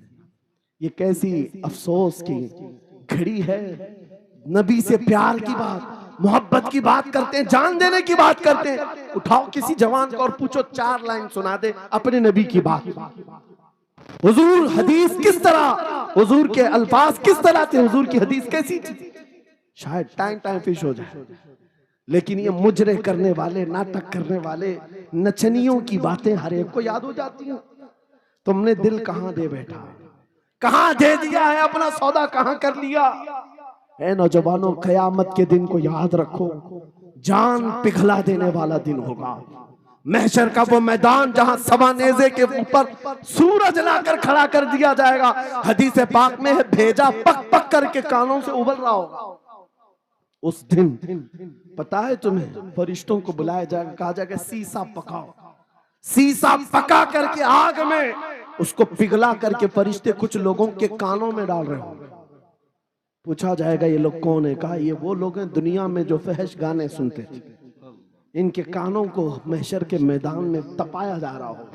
S1: ये कैसी अफसोस की घड़ी है। नबी से प्यार की बात, मोहब्बत की बात करते हैं, जान देने की बात करते हैं। उठाओ किसी जवान को और पूछो 4 लाइन सुना दे अपने नबी की बात। हुजूर हदीस किस तरह, हुजूर के अल्फाज किस तरह थे, हुजूर की हदीस कैसी थी, शायद टाइम फिश हो जाए। लेकिन ये मुजरे करने वाले, नाटक करने वाले, नचनियों की बातें हर एक को याद हो जाती हैं। तुमने दिल कहां दे बैठा, कहां दे दिया है, अपना सौदा कहां कर लिया। ऐ नौजवानों, कयामत के दिन को याद रखो, जान पिघला देने वाला दिन होगा। महशर का वो मैदान जहां सवा नेज़े के ऊपर सूरज लाकर खड़ा कर दिया जाएगा। हदीस पाक में है, भेजा पक पक करके कानों से उबल रहा होगा। उस दिन पता है तुम्हें, फरिश्तों को बुलाया जाएगा, कहा जाएगा सीसा पकाओ। सीसा पका करके आग में उसको पिघला करके फरिश्ते कुछ लोगों के कानों में डाल रहे होंगे। पूछा जाएगा ये लोग कौन है? कहा ये वो लोग हैं दुनिया में जो फहश गाने सुनते थे, इनके कानों को महशर के मैदान में तपाया जा रहा हो।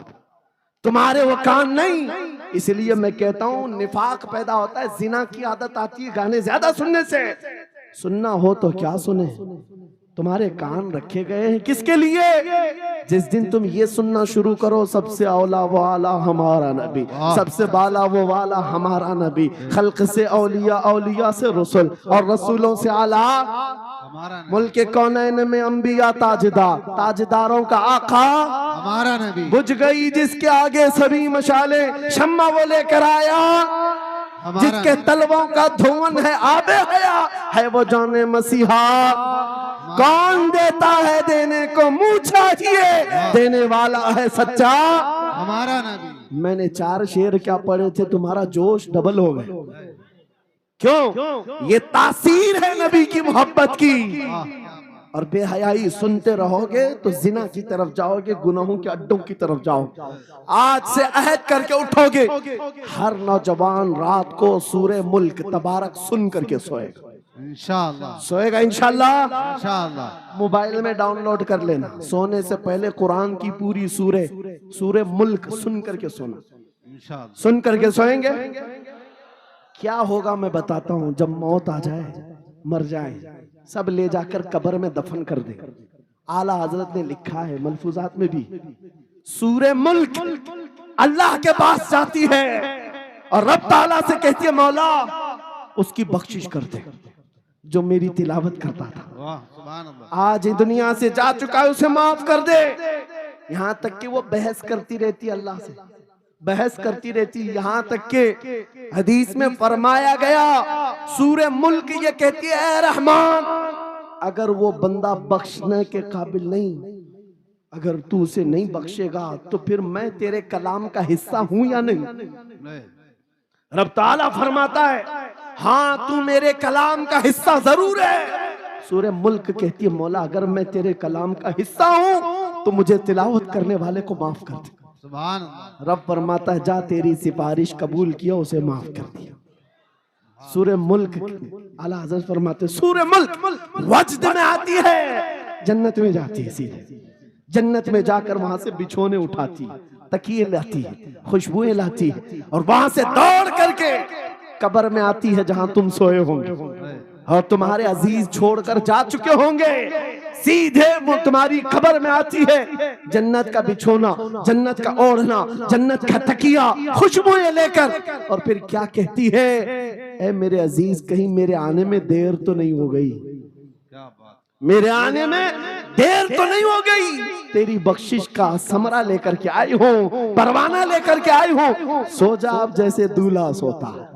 S1: तुम्हारे वो कान नहीं। इसलिए मैं कहता हूं, निफाक पैदा होता है, जिना की आदत आती है गाने ज्यादा सुनने से। सुनना हो तो क्या सुने, तुम्हारे कान रखे गए हैं किसके लिए? जिस दिन तुम ये सुनना शुरू करो, सबसे औला वो आला हमारा नबी, सबसे बाला वो वाला हमारा नबी, खल्क से औलिया, औलिया से रसूल, और रसूलों से आला मुल्क कौनैन में अंबिया ताजदार, ताजदारों का आका
S2: हमारा नबी।
S1: बुझ गई जिसके आगे सभी मशाले, शम्मा वो लेकर आया जिसके तलवों का धुआं है आबे हया, है वो जाने मसीहा। कौन देता है देने को मुंह चाहिए, देने वाला है सच्चा
S2: हमारा नबी।
S1: मैंने 4 शेर क्या पढ़े थे, तुम्हारा जोश डबल हो गए। क्यों? ये तासीर है नबी की मोहब्बत की। और बेहयाई सुनते रहोगे तो जिना की तरफ जाओगे, गुनाहों के अड्डों की तरफ जाओगे। आज से अहद करके उठोगे, हर नौजवान रात को सूरे मुल्क तबारक सुन करके सोएगा,
S2: इंशाअल्लाह,
S1: सोएगा इंशाअल्लाह।
S2: इंशाअल्लाह।
S1: मोबाइल में डाउनलोड कर लेना, सोने से पहले कुरान की पूरी सूरे मुल्क सुन करके सोना,
S2: इंशाअल्लाह।
S1: सुन करके सोएंगे। क्या होगा मैं बताता हूं, जब मौत आ जाए, मर जाए, सब ले जाकर कब्र में दफन कर दे। आला हजरत ने लिखा है मलफूजात में भी, सूरे मुल्क अल्लाह के पास जाती है और रब ताला से कहती है मौला उसकी बख्शिश कर दे जो मेरी तिलावत करता था,
S2: वाह सुभान अल्लाह,
S1: आज दुनिया से जा चुका है, उसे माफ कर दे। यहां तक कि वो बहस करती रहती अल्लाह से, बहस करती रहती, यहां तक के हदीस में फरमाया गया सूरे मुल्क ये कहती है ऐ रहमान, अगर वो बंदा बख्शने के काबिल नहीं, अगर तू उसे नहीं बख्शेगा तो फिर मैं तेरे कलाम का हिस्सा हूं या नहीं। रब ताला फरमाता है हाँ तू मेरे कलाम का हिस्सा जरूर है। सूरे मुल्क कहती है मौला अगर मैं तेरे कलाम का हिस्सा हूं तो मुझे तिलावत करने वाले को माफ कर दे।
S2: सुभान अल्लाह।
S1: रब फरमाता है जा तेरी सिफारिश कबूल किया, उसे माफ कर दिया। सूरे मुल्क आला हज़रत फरमाते सूरे मुल्क वज्द में आती है, जन्नत में जाती है, सीधे जन्नत में जाकर वहां से बिछोने उठाती, तकिए लाती है, खुशबुएं लाती है और वहां से दौड़ करके कब्र में आती है जहां तुम सोए होंगे और तुम्हारे अजीज छोड़कर जा चुके होंगे। सीधे वो तुम्हारी कब्र में आती है, जन्नत का बिछोना, जन्नत का ओढ़ना, जन्नत का तकिया, खुशबुएं लेकर, और फिर क्या कहती है ऐ मेरे अजीज कहीं मेरे आने में देर तो नहीं हो गई,
S2: क्या बात,
S1: मेरे आने में देर तो नहीं हो गई, तेरी बख्शिश का समरा लेकर के आई हूँ, परवाना लेकर के आई हूँ। सो जा आप जैसे दूल्हा सोता है,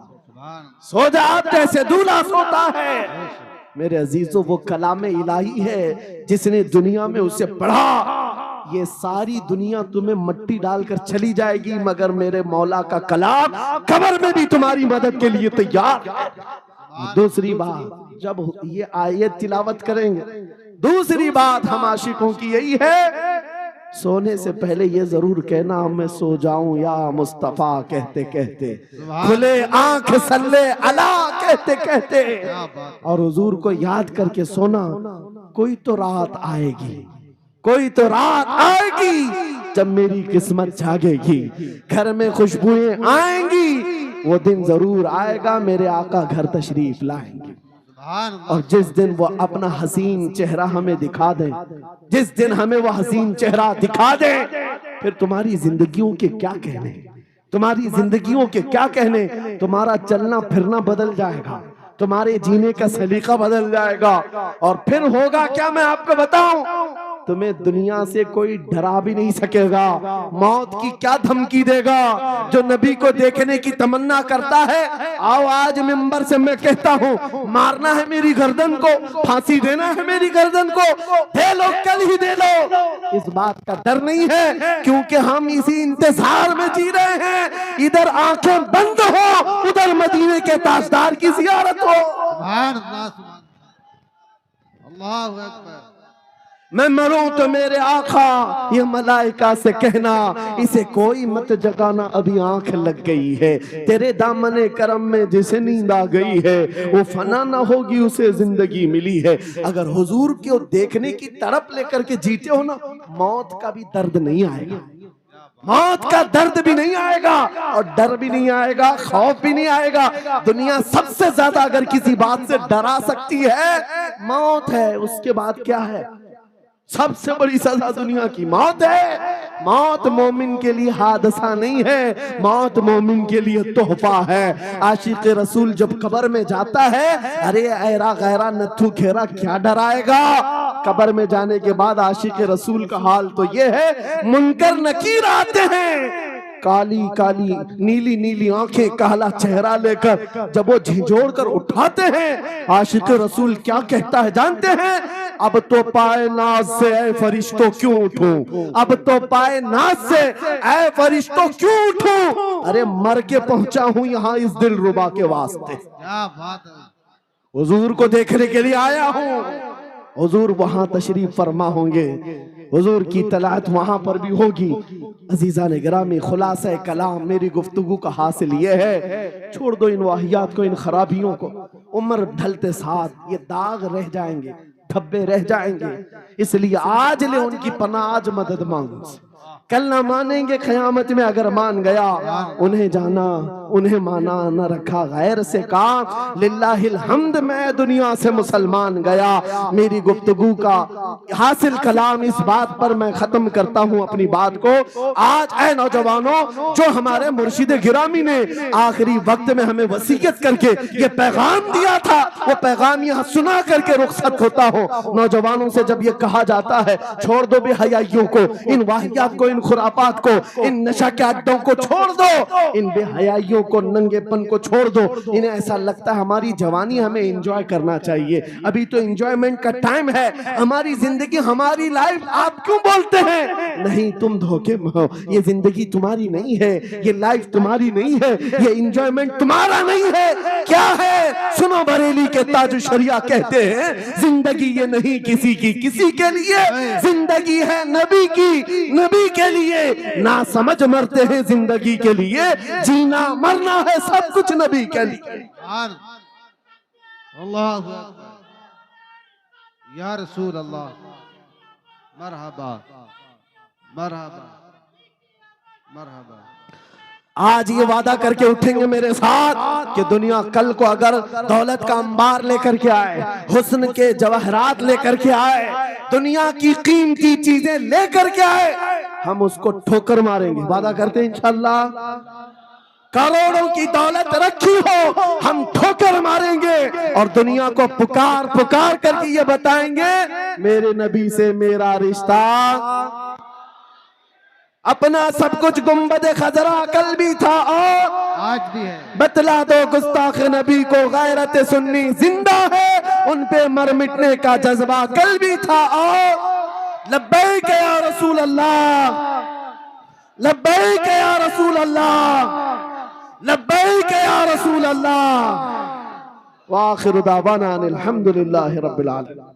S1: सो जा आप जैसे दूल्हा सोता है। मेरे अजीजों वो कलाम इलाही है जिसने दुनिया में उसे पढ़ा, ये सारी दुनिया तुम्हें मट्टी डालकर चली जाएगी मगर मेरे मौला का कलाम कब्र में भी तुम्हारी मदद के लिए तैयार है। दूसरी बात जब ये आयत तिलावत करेंगे, दूसरी बात हम आशिकों की यही है सोने से पहले ये जरूर कहना मैं सो जाऊं या मुस्तफा कहते कहते, खुले आंख सल्ले अला कहते कहते, और हुजूर को याद करके सोना। कोई तो रात आएगी, कोई तो रात आएगी जब मेरी किस्मत जागेगी, घर में खुशबुएं आएंगी, वो दिन जरूर आएगा मेरे आका घर तशरीफ लाएंगे। और जिस दिन वो अपना हसीन चेहरा हमें दिखा दे, जिस दिन हमें वो हसीन चेहरा दिखा दे, फिर तुम्हारी जिंदगियों के क्या कहने, तुम्हारी जिंदगियों के क्या कहने, तुम्हारा चलना फिरना बदल जाएगा, तुम्हारे जीने का सलीका बदल जाएगा। और फिर होगा क्या मैं आपको बताऊं, तुम्हें दुनिया से कोई डरा भी नहीं सकेगा। मौत की क्या धमकी देगा, जो नबी को देखने की तमन्ना करता है, आओ आज मिंबर से मैं कहता हूँ मारना है मेरी गर्दन को, फांसी देना है मेरी गर्दन को, दे लो कल ही दे लो। इस बात का डर नहीं है क्योंकि हम इसी इंतजार में जी रहे हैं, इधर आंखें बंद हो उधर मदीने के ताजदार की जियारत हो।
S2: सुभान अल्लाह, अल्लाहु अकबर।
S1: मैं मरूं तो मेरे आका ये मलाइका से कहना इसे कोई मत जगाना, अभी आंख लग गई है, तेरे दामने करम में जिसे नींद आ गई है वो फना ना होगी उसे जिंदगी मिली है। अगर हुजूर को देखने की तड़प लेकर के जीते हो ना, मौत का भी दर्द नहीं आएगा, मौत का दर्द भी नहीं आएगा और डर भी नहीं आएगा, खौफ भी नहीं आएगा। दुनिया सबसे ज्यादा अगर किसी बात से डरा सकती है मौत है, उसके बाद क्या है, सबसे बड़ी सजा दुनिया की मौत है। मौत मोमिन के लिए हादसा नहीं है, मौत मोमिन के लिए तोहफा है। आशिक रसूल जब कब्र में जाता है, अरे ऐरा गैरा नथु घेरा क्या डराएगा। कब्र में जाने के बाद आशिक रसूल का हाल तो ये है, मुनकर नकीर आते हैं, काली काली नीली नीली आंखें, काला चेहरा लेकर जब वो झिझोड़ कर उठाते हैं, आशिक रसूल क्या कहता है जानते हैं, अब तो पाए नाज से ऐ फरिश्तों क्यों उठूं, अब तो पाए नाज से ऐ फरिश्तों क्यों उठूं, अरे मर के पहुंचा हूं यहाँ इस दिलरुबा के वास्ते,
S2: क्या बात है,
S1: हुजूर को देखने के लिए आया हूं। हुजूर वहां तशरीफ फरमा होंगे, हुजूर की तलात वहां पर भी होगी। अजीजा ने गिरामी, खुलासा कलाम मेरी गुफ्तगू का हासिल ये है, छोड़ दो इन वाहियात को, इन खराबियों को। उम्र ढलते साथ ये दाग रह जाएंगे, धब्बे रह जाएंगे, इसलिए आज ले उनकी पनाह, आज मदद मांगो। कल ना मानेंगे, क़यामत में अगर मान गया, उन्हें जाना उन्हें माना, न रखा गैर से काम। लिल्लाहिल हम्द, मैं दुनिया से मुसलमान गया। मेरी गुफ्तगू का हासिल कलाम इस बात पर मैं खत्म करता हूँ अपनी बात को। आज ऐ नौजवानों, जो हमारे मुर्शिद गिरामी ने आखिरी वक्त में हमें वसीयत करके ये पैगाम दिया था, वो पैगाम यहाँ सुना करके रुखसत होता हो। नौजवानों से जब ये कहा जाता है छोड़ दो बेहयाइयों को, इन वाहियात को, इन खुरापात को, इन नशा के अड्डों को छोड़ दो, इन बेहयाइयों को, नंगेपन को छोड़ दो। इन्हें ऐसा लगता है हमारी जवानी हमें एंजॉय करना चाहिए, अभी तो एंजॉयमेंट का टाइम है, हमारी जिंदगी, हमारी लाइफ। आप क्यों बोलते हैं? नहीं, तुम धोखे में हो, ये जिंदगी तुम्हारी नहीं है, ये लाइफ तुम्हारी नहीं है, ये एंजॉयमेंट तुम्हारा नहीं है। क्या है? सुनो, बरेली के ताज शरिया कहते हैं जिंदगी ये नहीं किसी की किसी के लिए, जिंदगी है नबी की नबी के लिए। ना समझ मरते हैं जिंदगी के लिए, जीना मरना है सब कुछ नबी के लिए।
S2: अल्लाह या रसूल अल्लाह, मरहबा मरहबा मरहबा।
S1: आज ये वादा करके उठेंगे मेरे साथ कि दुनिया कल को अगर दौलत का अंबार लेकर के आए, हुस्न के जवाहरात लेकर के आए, दुनिया की कीमती चीजें लेकर के आए, हम उसको ठोकर मारेंगे। वादा करते हैं इंशाअल्लाह। करोड़ों की दौलत रखी हो, हम ठोकर मारेंगे और दुनिया को पुकार पुकार करके ये बताएंगे मेरे नबी से मेरा रिश्ता। अपना सब कुछ गुंबद खजरा कल भी था और
S2: आज भी है।
S1: बतला दो गुस्ताख नबी को गैरत सुन्नी जिंदा है, उन पे मर मिटने का जज्बा कल भी था और लब्बैक या रसूल अल्लाह, लब्बैक या रसूल अल्लाह, लब्बैक या रसूल अल्लाह। व आखिरु दावाना अनिल हम्दुलिल्लाहि रब्बिल आलमीन।